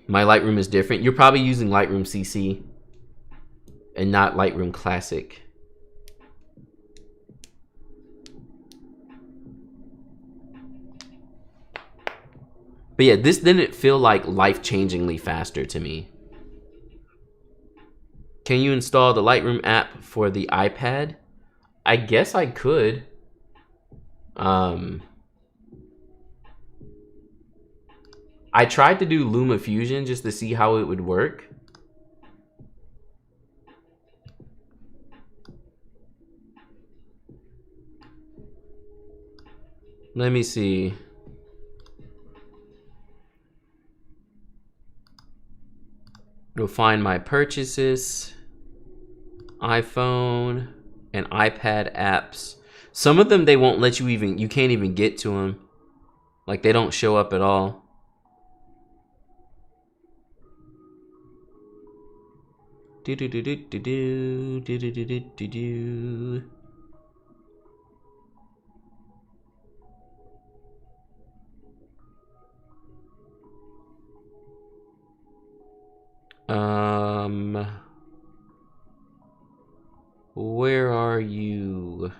My Lightroom is different. You're probably using Lightroom CC and not Lightroom Classic. But yeah, this didn't feel like life-changingly faster to me. Can you install the Lightroom app for the iPad? I guess I could. I tried to do LumaFusion just to see how it would work. Let me see. Go find my purchases, iPhone, and iPad apps. Some of them they won't let you even, you can't even get to them. Like they don't show up at all. Do do do do do do do do do do do. Where are you?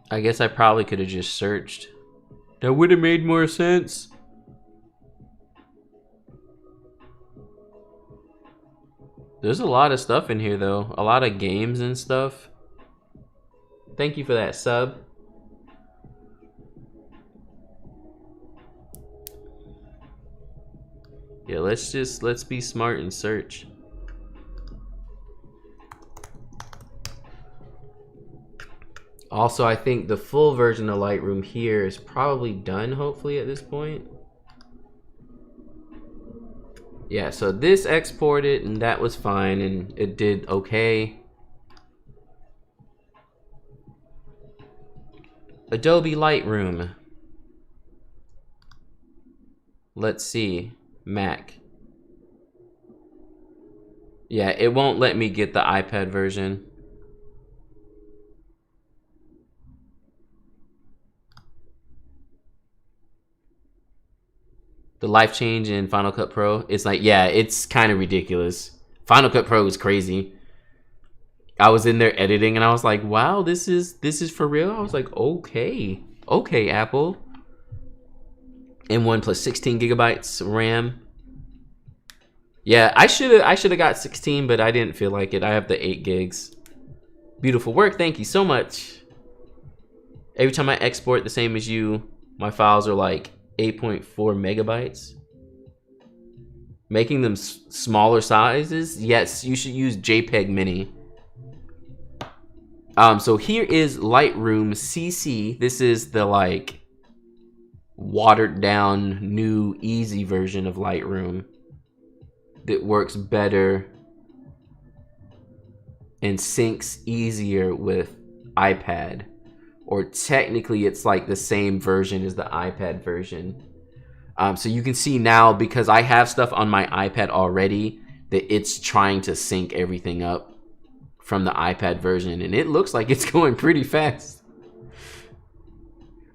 I guess I probably could have just searched. That would have made more sense. There's a lot of stuff in here though. A lot of games and stuff. Thank you for that sub. Yeah, let's be smart and search. Also, I think the full version of Lightroom here is probably done, hopefully, at this point. Yeah, so this exported, and that was fine, and it did okay. Adobe Lightroom. Let's see. Mac. Yeah, it won't let me get the iPad version. The life change in Final Cut Pro, it's like, yeah, it's kind of ridiculous. Final Cut Pro is crazy. I was in there editing and I was like, wow, this is for real? I was like, okay, Apple. M1 plus 16 gigabytes RAM. Yeah, I should have got 16, but I didn't feel like it. I have the 8 gigs. Beautiful work, thank you so much. Every time I export the same as you, my files are like 8.4 megabytes. Making them smaller sizes? Yes, you should use JPEG Mini. So here is Lightroom CC. This is the like watered down new easy version of Lightroom that works better and syncs easier with iPad. Or technically it's like the same version as the iPad version. So you can see now, because I have stuff on my iPad already, that it's trying to sync everything up from the iPad version, and it looks like it's going pretty fast.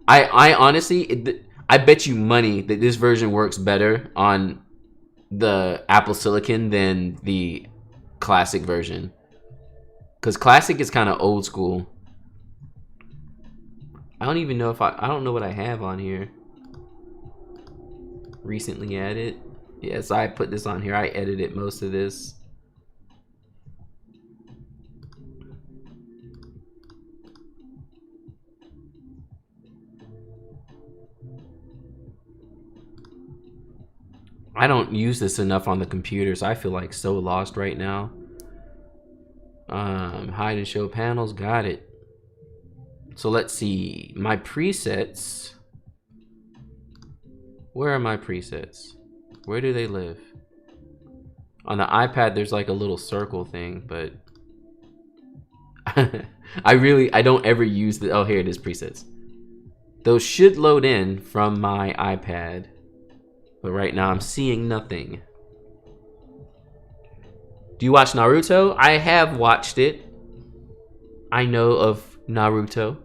I honestly, I bet you money that this version works better on the Apple Silicon than the Classic version. Because Classic is kind of old school. I don't even know if I don't know what I have on here. recently added. Yes, I put this on here. I edited most of this. I don't use this enough on the computer, so I feel like so lost right now. Hide and show panels, got it. So let's see, my presets. Where are my presets? Where do they live? On the iPad, there's like a little circle thing, but I don't ever use the, oh, here it is, presets. Those should load in from my iPad, but right now I'm seeing nothing. Do you watch Naruto? I have watched it. I know of Naruto.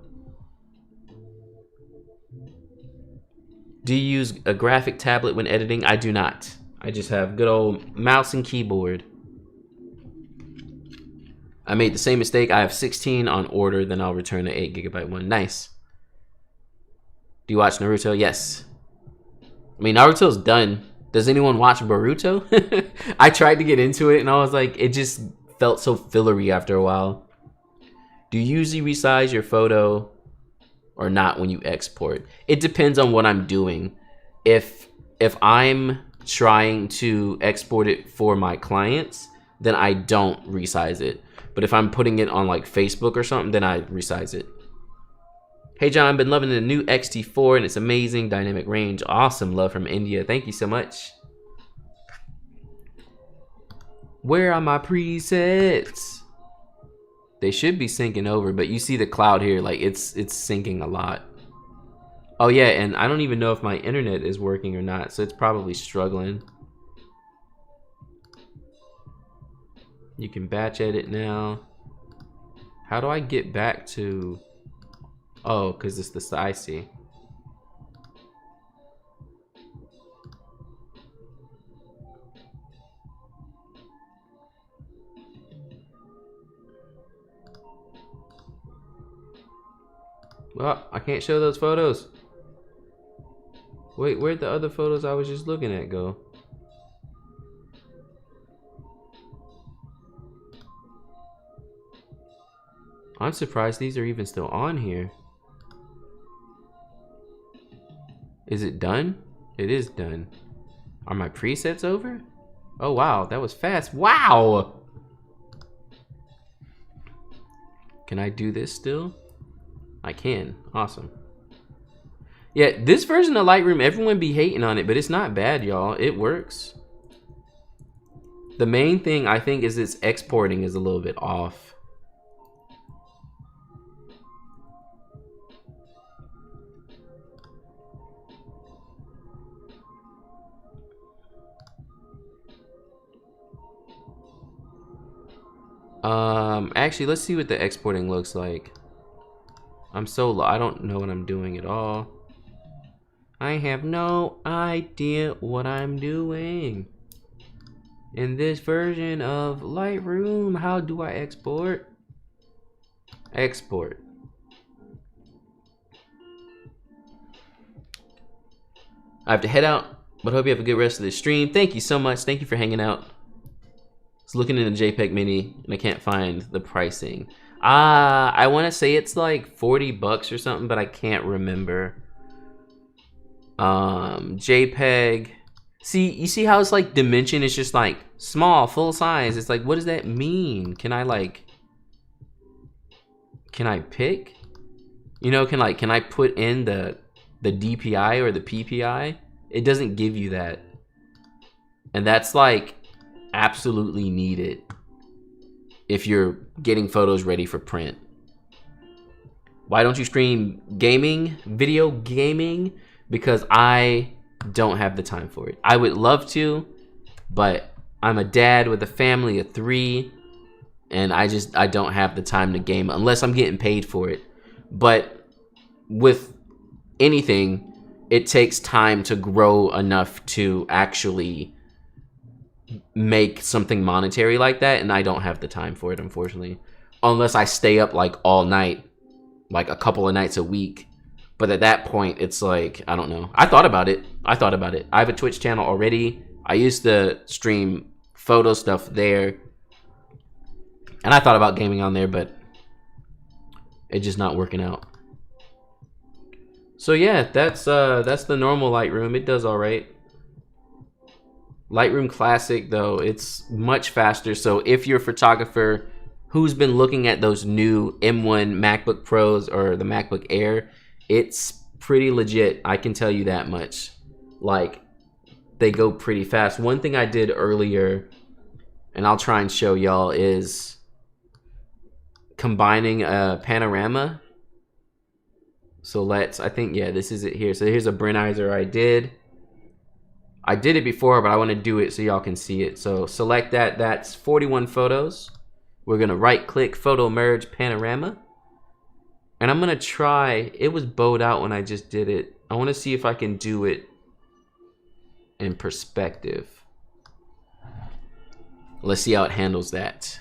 Do you use a graphic tablet when editing? I do not. I just have good old mouse and keyboard. I made the same mistake. I have 16 on order, then I'll return the 8GB one. Nice. Do you watch Naruto? Yes. I mean, Naruto's done. Does anyone watch Boruto? I tried to get into it and I was like, it just felt so fillery after a while. Do you usually resize your photo or not when you export? It depends on what I'm doing. If I'm trying to export it for my clients, then I don't resize it. But if I'm putting it on like Facebook or something, then I resize it. Hey John, I've been loving the new X-T4 and it's amazing. Dynamic range, awesome. Love from India. Thank you so much. Where are my presets? They should be syncing over, but you see the cloud here, like it's syncing a lot. Oh yeah, and I don't even know if my internet is working or not, so it's probably struggling. You can batch edit now. How do I get back to... Oh, because it's the I see. Well, I can't show those photos. Wait, where'd the other photos I was just looking at go? I'm surprised these are even still on here. Is it done? It is done. Are my presets over? Oh wow, that was fast. Wow! Can I do this still? I can. Awesome. Yeah, this version of Lightroom, everyone be hating on it, but it's not bad, y'all. It works. The main thing I think is its exporting is a little bit off. Actually, let's see what the exporting looks like. I'm so low. I don't know what I'm doing at all. I have no idea what I'm doing. In this version of Lightroom, how do I export? Export. I have to head out, but hope you have a good rest of the stream. Thank you so much. Thank you for hanging out. I was looking in the JPEG Mini and I can't find the pricing. I want to say it's like 40 bucks or something, but I can't remember. JPEG. See, you see how it's like dimension is just like small, full size. It's like, what does that mean? Can I pick? You know, can I put in the DPI or the PPI? It doesn't give you that. And that's like absolutely needed if you're getting photos ready for print. Why don't you stream gaming, video gaming? Because I don't have the time for it. I would love to, but I'm a dad with a family of 3 and I don't have the time to game unless I'm getting paid for it. But with anything, it takes time to grow enough to actually make something monetary like that, and I don't have the time for it, unfortunately, unless I stay up like all night, like a couple of nights a week, But at that point, it's like, I don't know. I thought about it. I have a Twitch channel already. I used to stream photo stuff there. And I thought about gaming on there, but it's just not working out. So yeah, that's the normal Lightroom. It does all right. Lightroom Classic, though, it's much faster. So if you're a photographer who's been looking at those new M1 MacBook Pros or the MacBook Air, it's pretty legit. I can tell you that much. Like, they go pretty fast. One thing I did earlier, and I'll try and show y'all, is combining a panorama. So let's, I think, yeah, this is it here. So here's a Brenizer I did it before, but I want to do it so y'all can see it. So select that. That's 41 photos. We're going to right click, photo merge, panorama. And I'm going to try, it was bowed out when I just did it. I want to see if I can do it in perspective. Let's see how it handles that.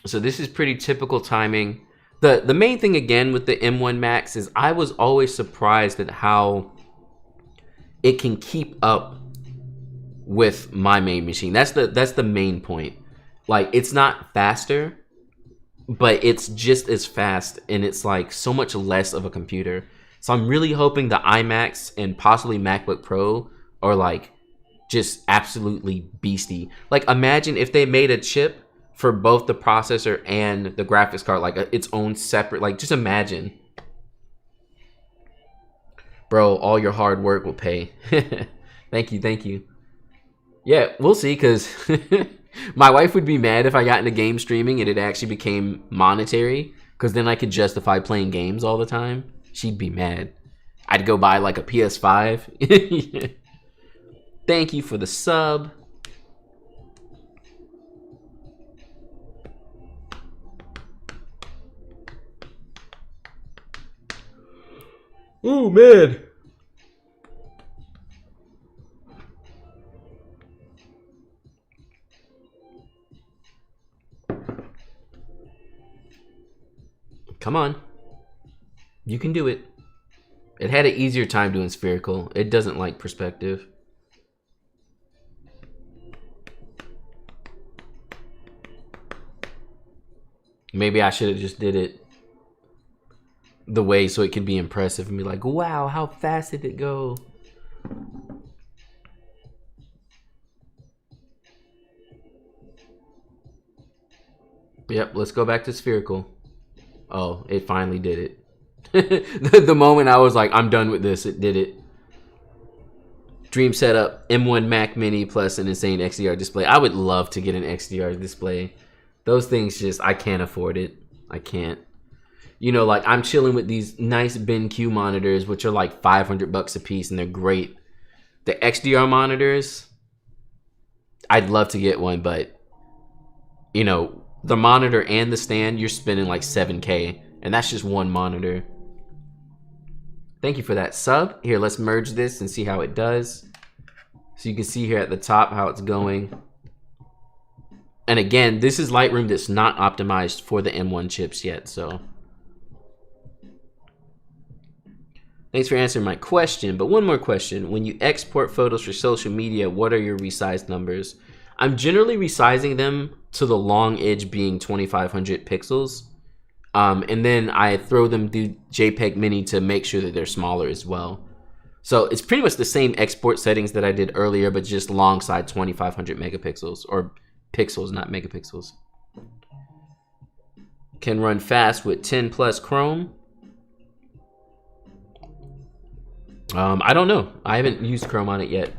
So this is pretty typical timing. The main thing again with the M1 Max is I was always surprised at how it can keep up with my main machine. That's the main point. Like, it's not faster, but it's just as fast, and it's like so much less of a computer. So I'm really hoping the iMacs and possibly MacBook Pro are like just absolutely beastie. Like, imagine if they made a chip for both the processor and the graphics card, like its own separate, like, just imagine. Bro, all your hard work will pay. Thank you. Yeah, we'll see, because my wife would be mad if I got into game streaming and it actually became monetary, because then I could justify playing games all the time. She'd be mad. I'd go buy like a PS5. Thank you for the sub. Oh, man. Come on. You can do it. It had an easier time doing spherical. It doesn't like perspective. Maybe I should have just did it the way so it could be impressive and be like, wow, how fast did it go? Yep, let's go back to spherical. Oh, it finally did it. The moment I was like, I'm done with this, it did it. Dream setup, M1 Mac Mini plus an insane XDR display. I would love to get an XDR display. Those things just, I can't afford it. I can't. You know, like, I'm chilling with these nice BenQ monitors, which are like $500 a piece, and they're great. The XDR monitors, I'd love to get one, but, you know, the monitor and the stand, you're spending like $7K, and that's just one monitor. Thank you for that sub. Here, let's merge this and see how it does. So you can see here at the top how it's going. And again, this is Lightroom that's not optimized for the M1 chips yet, so. Thanks for answering my question, but one more question. When you export photos for social media, what are your resized numbers? I'm generally resizing them to the long edge being 2500 pixels. And then I throw them through JPEG Mini to make sure that they're smaller as well. So it's pretty much the same export settings that I did earlier, but just alongside 2500 megapixels, or pixels, not megapixels. Can run fast with 10 plus Chrome. I don't know. I haven't used Chrome on it yet.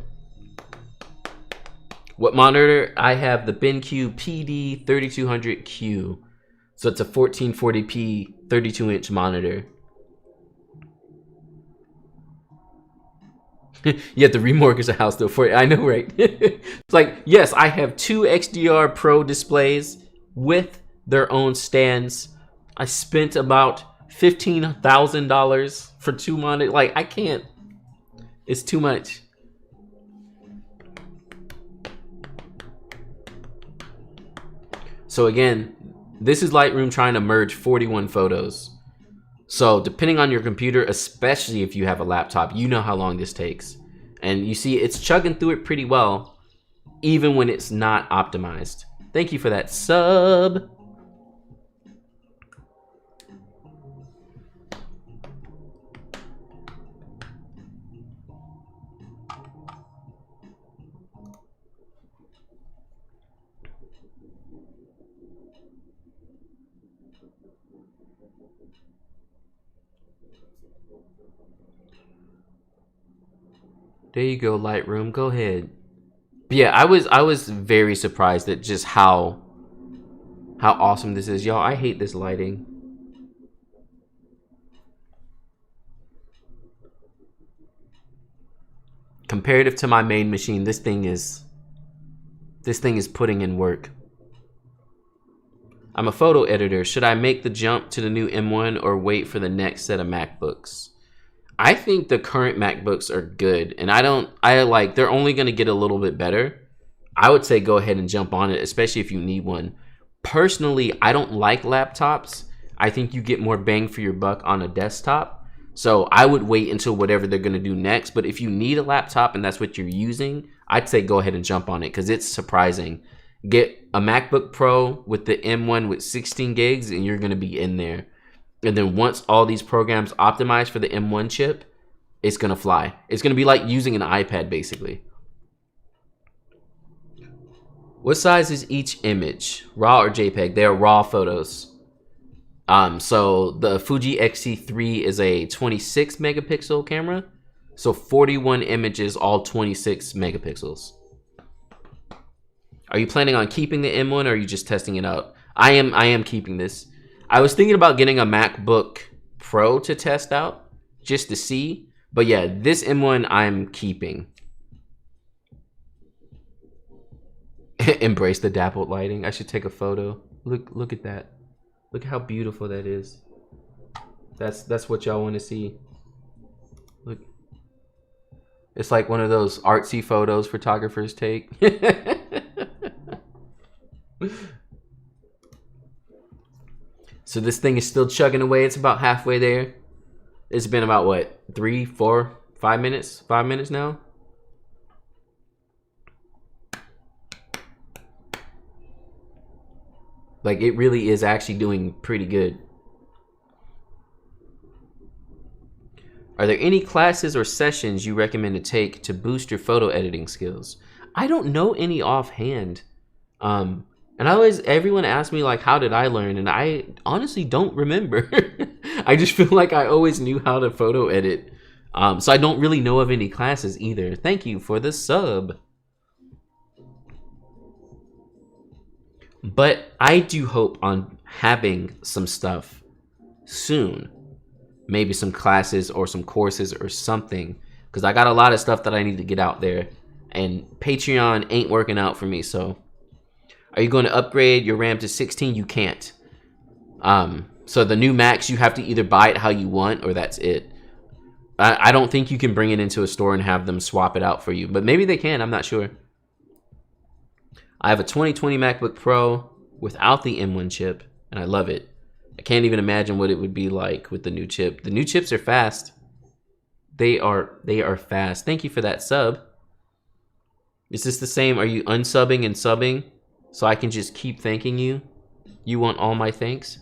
What monitor? I have the BenQ PD 3200Q. So it's a 1440p 32-inch monitor. You have to remortgage a house though for it. I know, right? It's like, yes, I have 2 XDR Pro displays with their own stands. I spent about $15,000 for 2 monitors. Like, I can't. It's too much. So again, this is Lightroom trying to merge 41 photos. So depending on your computer, especially if you have a laptop, you know how long this takes. And you see it's chugging through it pretty well, even when it's not optimized. Thank you for that sub. There you go, Lightroom. Go ahead. But yeah, I was very surprised at just how awesome this is. Y'all, I hate this lighting. Comparative to my main machine, this thing is putting in work. I'm a photo editor. Should I make the jump to the new M1 or wait for the next set of MacBooks? I think the current MacBooks are good, and they're only going to get a little bit better. I would say go ahead and jump on it, especially if you need one. Personally, I don't like laptops. I think you get more bang for your buck on a desktop. So I would wait until whatever they're going to do next. But if you need a laptop and that's what you're using, I'd say go ahead and jump on it because it's surprising. Get a MacBook Pro with the M1 with 16 gigs and you're going to be in there. And then once all these programs optimize for the M1 chip, it's going to fly. It's going to be like using an iPad, basically. What size is each image? RAW or JPEG? They are RAW photos. So the Fuji X-T3 is a 26 megapixel camera. So 41 images, all 26 megapixels. Are you planning on keeping the M1 or are you just testing it out? I am keeping this. I was thinking about getting a MacBook Pro to test out just to see. But yeah, this M1 I'm keeping. Embrace the dappled lighting. I should take a photo. Look at that. Look how beautiful that is. That's what y'all want to see. Look. It's like one of those artsy photos photographers take. So this thing is still chugging away. It's about halfway there. It's been about what, 3, 4, 5 minutes? 5 minutes now. Like, it really is actually doing pretty good. Are there any classes or sessions you recommend to take to boost your photo editing skills? I don't know any offhand. And everyone asks me, like, how did I learn? And I honestly don't remember. I just feel like I always knew how to photo edit. So I don't really know of any classes either. Thank you for the sub. But I do hope on having some stuff soon. Maybe some classes or some courses or something. Because I got a lot of stuff that I need to get out there. And Patreon ain't working out for me, so... Are you going to upgrade your RAM to 16? You can't. So the new Macs, you have to either buy it how you want or that's it. I don't think you can bring it into a store and have them swap it out for you. But maybe they can. I'm not sure. I have a 2020 MacBook Pro without the M1 chip, and I love it. I can't even imagine what it would be like with the new chip. The new chips are fast. They are fast. Thank you for that sub. Is this the same? Are you unsubbing and subbing? So I can just keep thanking you? You want all my thanks?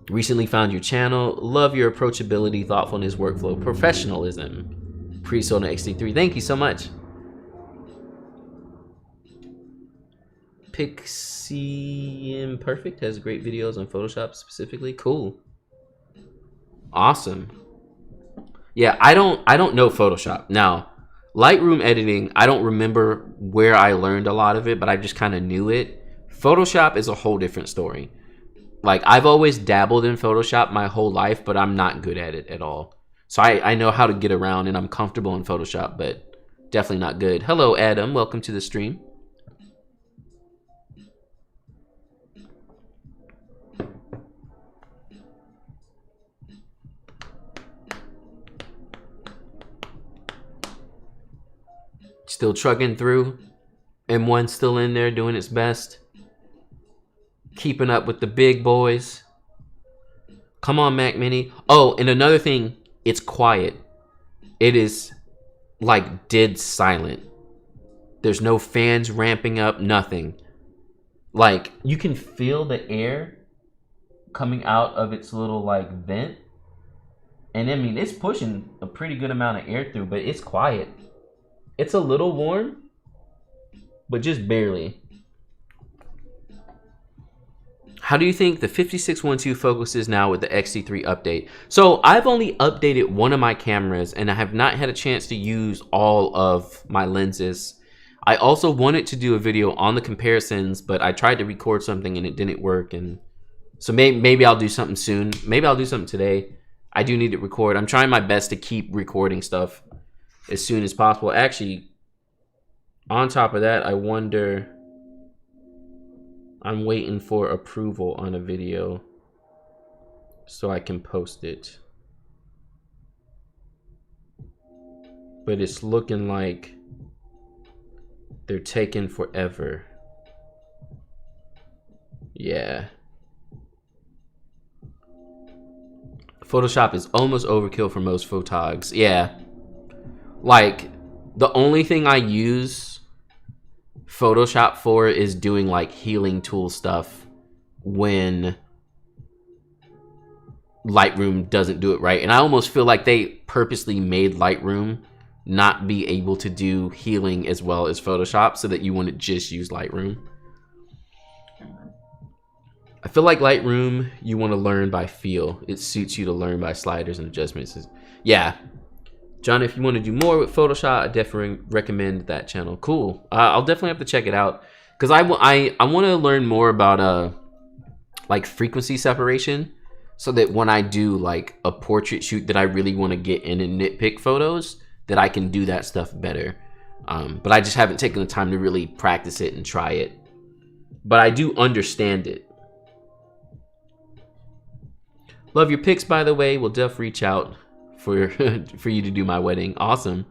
Recently found your channel. Love your approachability, thoughtfulness, workflow, professionalism. Pre-sold on X-T3. Thank you so much. Pixie Imperfect has great videos on Photoshop specifically. Cool. Awesome. Yeah, I don't know Photoshop. Now, Lightroom editing, I don't remember where I learned a lot of it, but I just kind of knew it. Photoshop is a whole different story. Like, I've always dabbled in Photoshop my whole life, but I'm not good at it at all. So I know how to get around, and I'm comfortable in Photoshop, but definitely not good. Hello, Adam. Welcome to the stream. Still trucking through. M1 still in there doing its best. Keeping up with the big boys. Come on, Mac Mini. Oh, and another thing, it's quiet. It is like dead silent. There's no fans ramping up, nothing. Like, you can feel the air coming out of its little like vent. And I mean, it's pushing a pretty good amount of air through, but it's quiet. It's a little warm, but just barely. How do you think the 5612 focuses now with the XT3 update? So I've only updated one of my cameras, and I have not had a chance to use all of my lenses. I also wanted to do a video on the comparisons, but I tried to record something and it didn't work. And so maybe I'll do something soon. Maybe I'll do something today. I do need to record. I'm trying my best to keep recording stuff as soon as possible. Actually, on top of that, I wonder... I'm waiting for approval on a video so I can post it. But it's looking like they're taking forever. Yeah. Photoshop is almost overkill for most photogs. Yeah. Like, the only thing I use Photoshop for is doing like healing tool stuff when Lightroom doesn't do it right. And I almost feel like they purposely made Lightroom not be able to do healing as well as Photoshop so that you wouldn't just use Lightroom. I feel like Lightroom, you want to learn by feel. It suits you to learn by sliders and adjustments. Yeah. John, if you want to do more with Photoshop, I definitely recommend that channel. Cool. I'll definitely have to check it out because I want to learn more about like frequency separation, so that when I do like a portrait shoot that I really want to get in and nitpick photos, that I can do that stuff better. But I just haven't taken the time to really practice it and try it. But I do understand it. Love your pics, by the way. We'll definitely reach out for you to do my wedding. Awesome.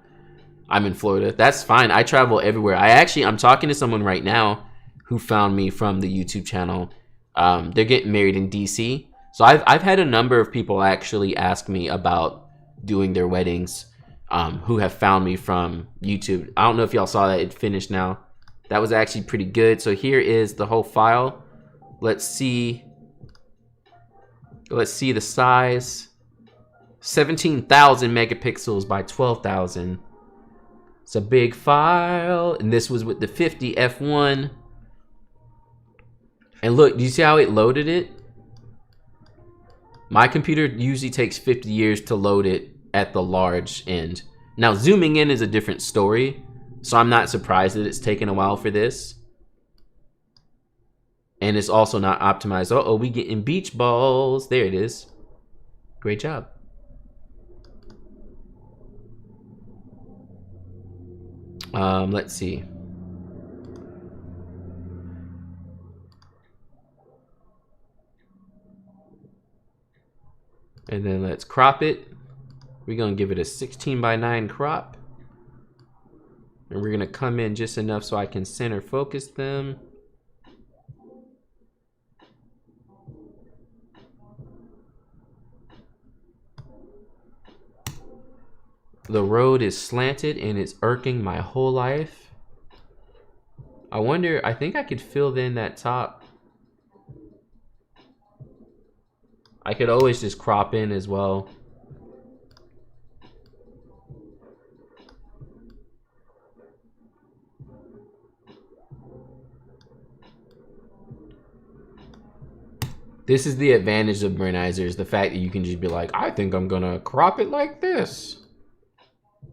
I'm in Florida. That's fine. I travel everywhere. I'm talking to someone right now who found me from the YouTube channel. They're getting married in DC. So I've had a number of people actually ask me about doing their weddings, who have found me from YouTube. I don't know if y'all saw that. It finished now. That was actually pretty good. So here is the whole file. Let's see the size. 17,000 megapixels by 12,000. It's a big file, and this was with the 50 f1. And look, do you see how it loaded it? My computer usually takes 50 years to load it at the large end. Now zooming in is a different story, so I'm not surprised that it's taken a while for this. And it's also not optimized. Uh-oh, we getting beach balls. There it is. Great job. Let's see. And then let's crop it. We're gonna give it a 16:9 crop. And we're gonna come in just enough so I can center focus them. The road is slanted and it's irking my whole life. I wonder, I think I could fill in that top. I could always just crop in as well. This is the advantage of Burnizer, the fact that you can just be like, I think I'm gonna crop it like this.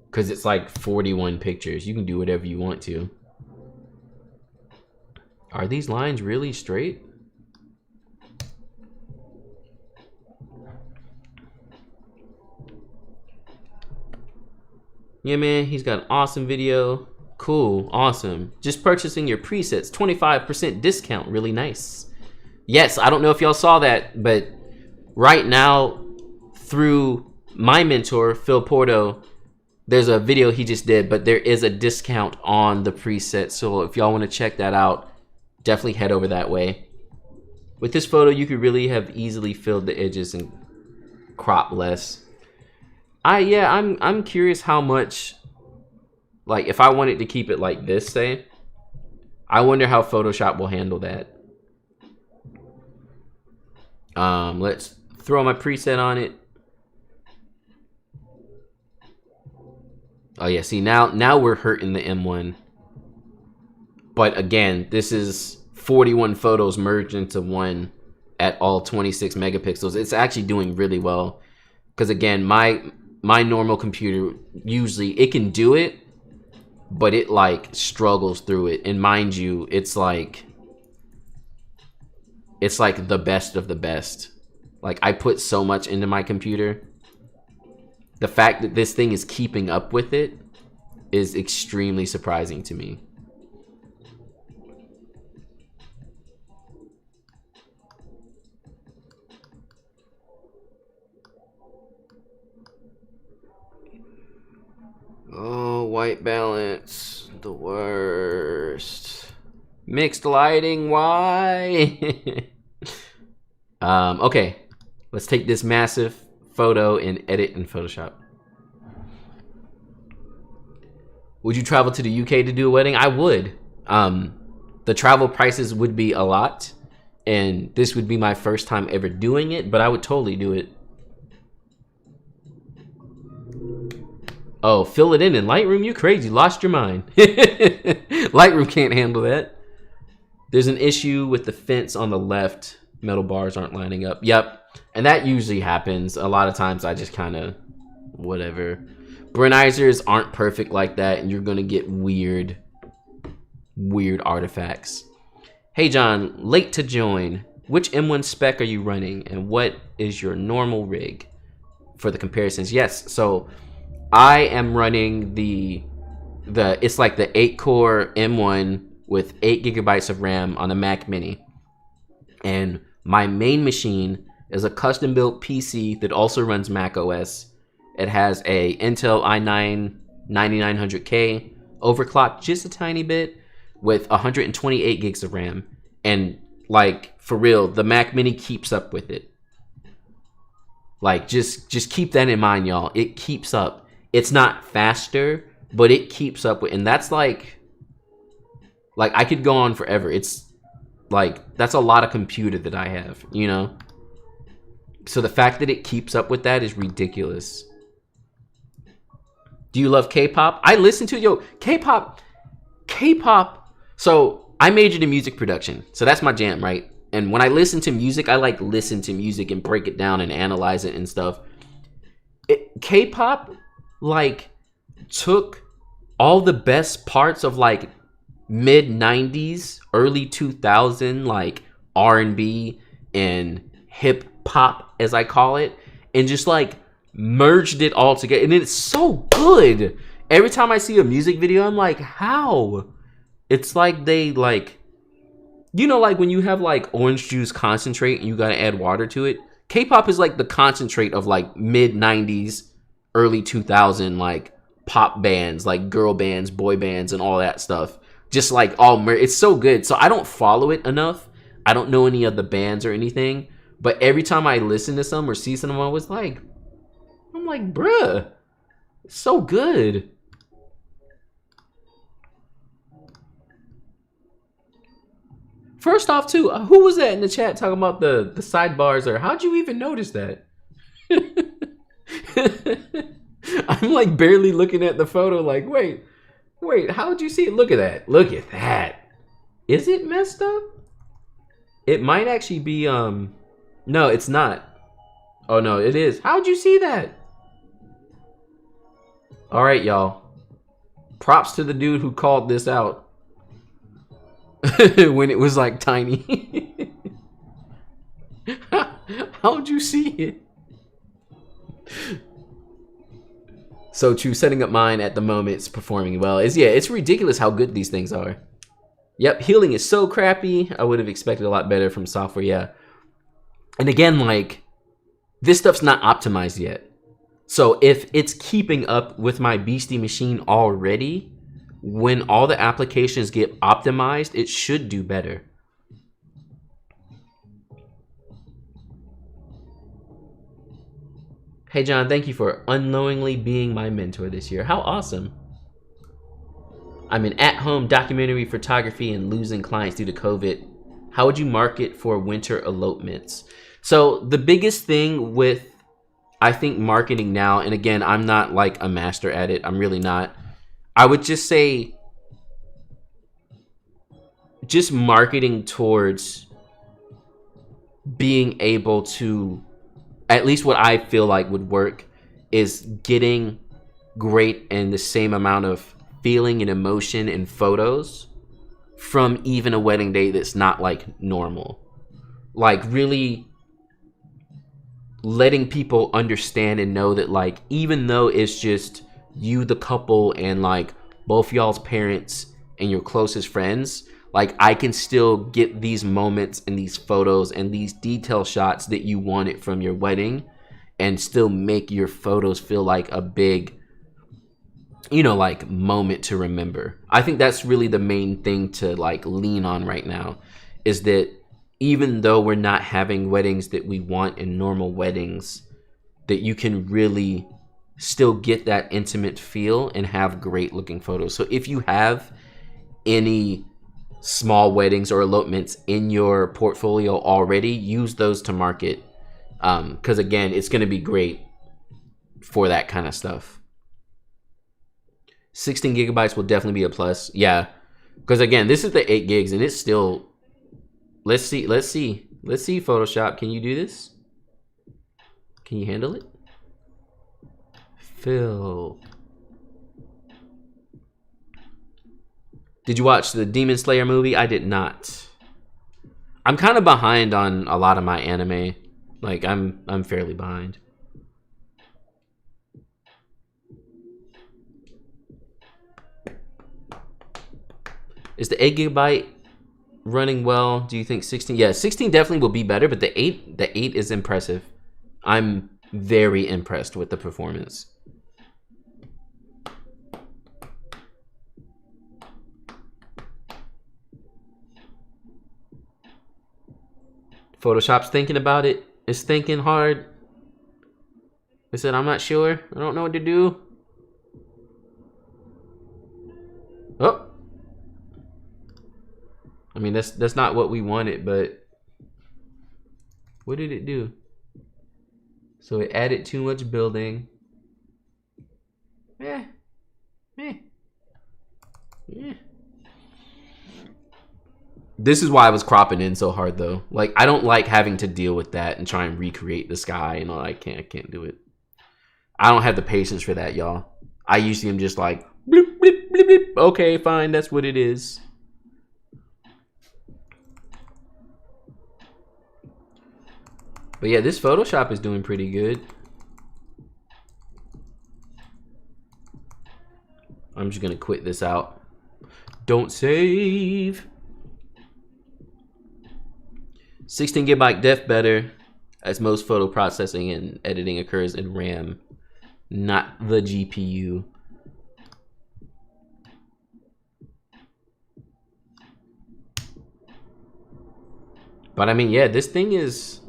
Because it's like 41 pictures. You can do whatever you want to. Are these lines really straight? Yeah, man, he's got an awesome video. Cool, awesome. Just purchasing your presets, 25% discount, really nice. Yes, I don't know if y'all saw that, but right now, through my mentor, Phil Porto, there's a video he just did, but there is a discount on the preset. So if y'all want to check that out, definitely head over that way. With this photo, you could really have easily filled the edges and crop less. I'm curious how much, like if I wanted to keep it like this, say, I wonder how Photoshop will handle that. Let's throw my preset on it. Oh yeah, see now we're hurting the M1. But again, this is 41 photos merged into one at all 26 megapixels. It's actually doing really well. Because again, my normal computer, usually it can do it, but it like struggles through it. And mind you, it's like the best of the best. Like I put so much into my computer. The fact that this thing is keeping up with it is extremely surprising to me. Oh, white balance, the worst. Mixed lighting, why? Okay, let's take this massive photo and edit in Photoshop. Would you travel to the UK to do a wedding? I would. The travel prices would be a lot, and this would be my first time ever doing it, but I would totally do it. Oh, fill it in Lightroom? You crazy, lost your mind. Lightroom can't handle that. There's an issue with the fence on the left. Metal bars aren't lining up. Yep, and that usually happens. A lot of times I just kind of, whatever. Brennizers aren't perfect like that, and you're gonna get weird artifacts. Hey John, late to join. Which M1 spec are you running, and what is your normal rig for the comparisons? Yes, so I am running it's like the 8-core M1 with 8 gigabytes of RAM on a Mac Mini. And my main machine is a custom built PC that also runs Mac OS. It has a Intel i9 9900K, overclocked just a tiny bit, with 128 gigs of RAM. And like, for real, the Mac Mini keeps up with it. Like, just keep that in mind, y'all. It keeps up. It's not faster, but it keeps up with, and that's like I could go on forever. It's like, that's a lot of computer that I have, you know? So the fact that it keeps up with that is ridiculous. Do you love K-pop? I listen to it. Yo, K-pop. So I majored in music production. So that's my jam, right? And when I listen to music, I like listen to music and break it down and analyze it and stuff. K-pop like took all the best parts of like mid 90s, early 2000 like R&B and hip hop, as I call it, and just like merged it all together, and it's so good. Every time I see a music video, I'm like, how? It's like they like, you know, like when you have like orange juice concentrate and you gotta add water to it. K-pop is like the concentrate of like mid 90s, early 2000 like pop bands, like girl bands, boy bands, and all that stuff. Just like it's so good. So I don't follow it enough. I don't know any of the bands or anything, but every time I listen to some or see some of them, I'm like, bruh, it's so good. First off, too, who was that in the chat talking about the sidebars, or how'd you even notice that? I'm like barely looking at the photo like, wait, how'd you see it? Look at that. Look at that. Is it messed up? It might actually be, no, it's not. Oh no, it is. How'd you see that? All right, y'all. Props to the dude who called this out. When it was like tiny. How'd you see it? So true. Setting up mine at the moment, it's performing well. It's ridiculous how good these things are. Yep, healing is so crappy. I would have expected a lot better from software, yeah. And again, like, this stuff's not optimized yet. So if it's keeping up with my beastie machine already, when all the applications get optimized, it should do better. Hey John, thank you for unknowingly being my mentor this year. How awesome. I'm in at-home documentary photography and losing clients due to COVID. How would you market for winter elopements? So the biggest thing with, I think, marketing now, and again, I'm not like a master at it. I'm really not. I would just say just marketing towards being able to, at least what I feel like would work, is getting great and the same amount of feeling and emotion in photos from even a wedding day that's not like normal. Like really letting people understand and know that, like, even though it's just you, the couple, and like both y'all's parents and your closest friends, like I can still get these moments and these photos and these detail shots that you wanted from your wedding and still make your photos feel like a big, you know, like moment to remember. I think that's really the main thing to like lean on right now, is that even though we're not having weddings that we want in normal weddings, that you can really still get that intimate feel and have great looking photos. So if you have any small weddings or elopements in your portfolio already, use those to market, because again, it's going to be great for that kind of stuff. 16 gigabytes will definitely be a plus. Yeah, because again, this is the 8 gigs and it's still, let's see Photoshop, can you do this? Can you handle it? Phil, did you watch the Demon Slayer movie? I did not. I'm kind of behind on a lot of my anime. Like I'm fairly behind. Is the 8 gigabyte running well? Do you think 16? Yeah, 16 definitely will be better, but the 8 is impressive. I'm very impressed with the performance. Photoshop's thinking about it. It's thinking hard. It said, I'm not sure. I don't know what to do. Oh. I mean, that's not what we wanted, but what did it do? So it added too much building. Yeah. This is why I was cropping in so hard though. Like I don't like having to deal with that and try and recreate the sky and all. I can't do it. I don't have the patience for that, y'all. I usually am just like bloop, bloop, bloop, bloop. Okay, fine, that's what it is. But yeah, this Photoshop is doing pretty good. I'm just gonna quit this out. Don't save. 16 gigabyte def better, as most photo processing and editing occurs in RAM, not the GPU. But I mean, yeah, this thing is,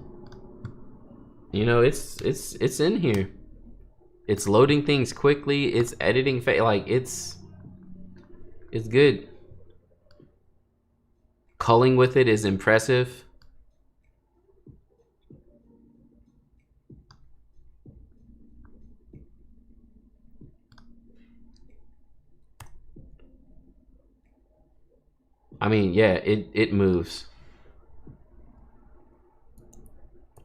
you know, it's in here. It's loading things quickly. It's editing, like it's good. Culling with it is impressive. I mean, yeah, it moves.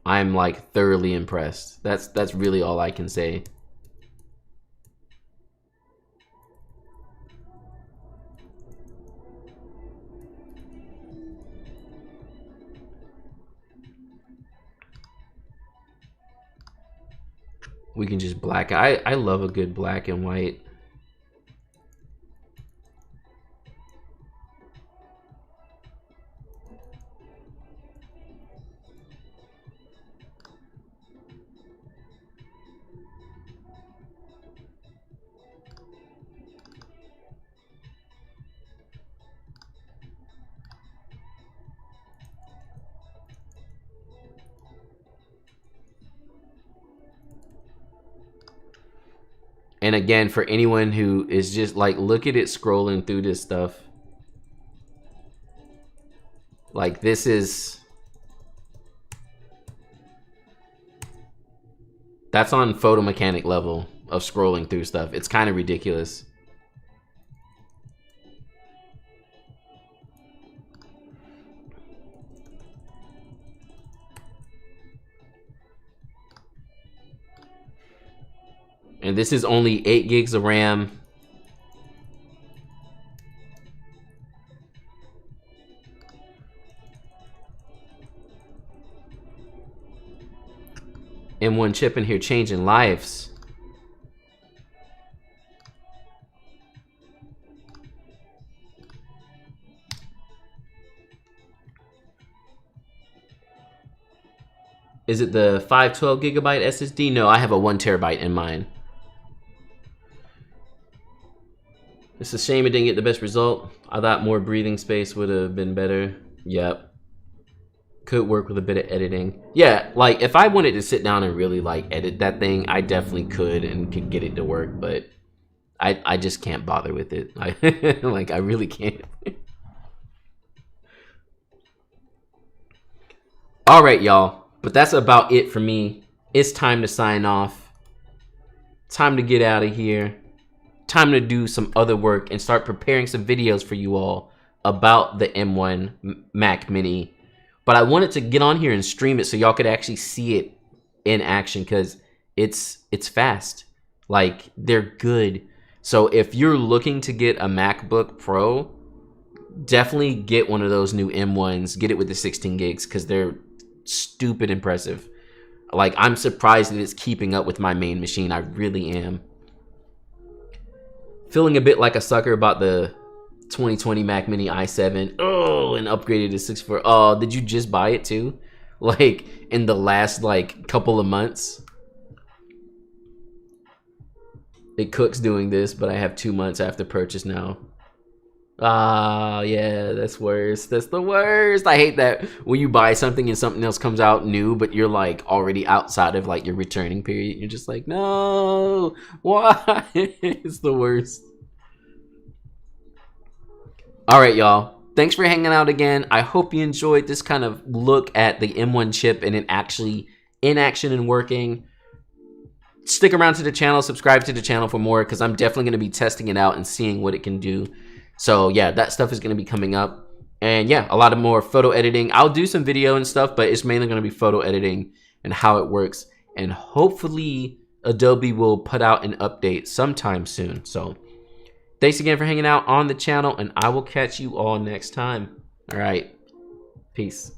I'm like thoroughly impressed. That's really all I can say. we can just black. I love a good black and white. And again, for anyone who is just like, look at it scrolling through this stuff. Like, this is... That's on photo mechanic level of scrolling through stuff. It's kind of ridiculous. And this is only 8 gigs of RAM. M1 chip in here changing lives. Is it the 512 gigabyte SSD? No, I have a 1 terabyte in mine. It's a shame it didn't get the best result. I thought more breathing space would have been better. Yep. Could work with a bit of editing. Yeah, like if I wanted to sit down and really like edit that thing, I definitely could and could get it to work, but I just can't bother with it. Like I really can't. All right, y'all. But that's about it for me. It's time to sign off. Time to get out of here. Time to do some other work and start preparing some videos for you all about the M1 Mac Mini. But I wanted to get on here and stream it so y'all could actually see it in action, because it's fast. Like, they're good. So if you're looking to get a MacBook Pro, definitely get one of those new M1s. Get it with the 16 gigs because they're stupid impressive. Like, I'm surprised that it's keeping up with my main machine. I really am. Feeling a bit like a sucker about the 2020 Mac Mini i7. Oh, and upgraded to 64. Oh, did you just buy it too? Like, in the last, like, couple of months? It Cook's doing this, but I have 2 months after purchase now. Ah, yeah, that's worse. That's the worst. I hate that when you buy something and something else comes out new, but you're like already outside of like your returning period. You're just like, no, why? It's the worst. All right, y'all. Thanks for hanging out again. I hope you enjoyed this kind of look at the M1 chip and it actually in action and working. Stick around to the channel, subscribe to the channel for more, because I'm definitely going to be testing it out and seeing what it can do. So yeah, that stuff is going to be coming up. And yeah, a lot of more photo editing. I'll do some video and stuff, but it's mainly going to be photo editing and how it works. And hopefully Adobe will put out an update sometime soon. So thanks again for hanging out on the channel, and I will catch you all next time. All right, peace.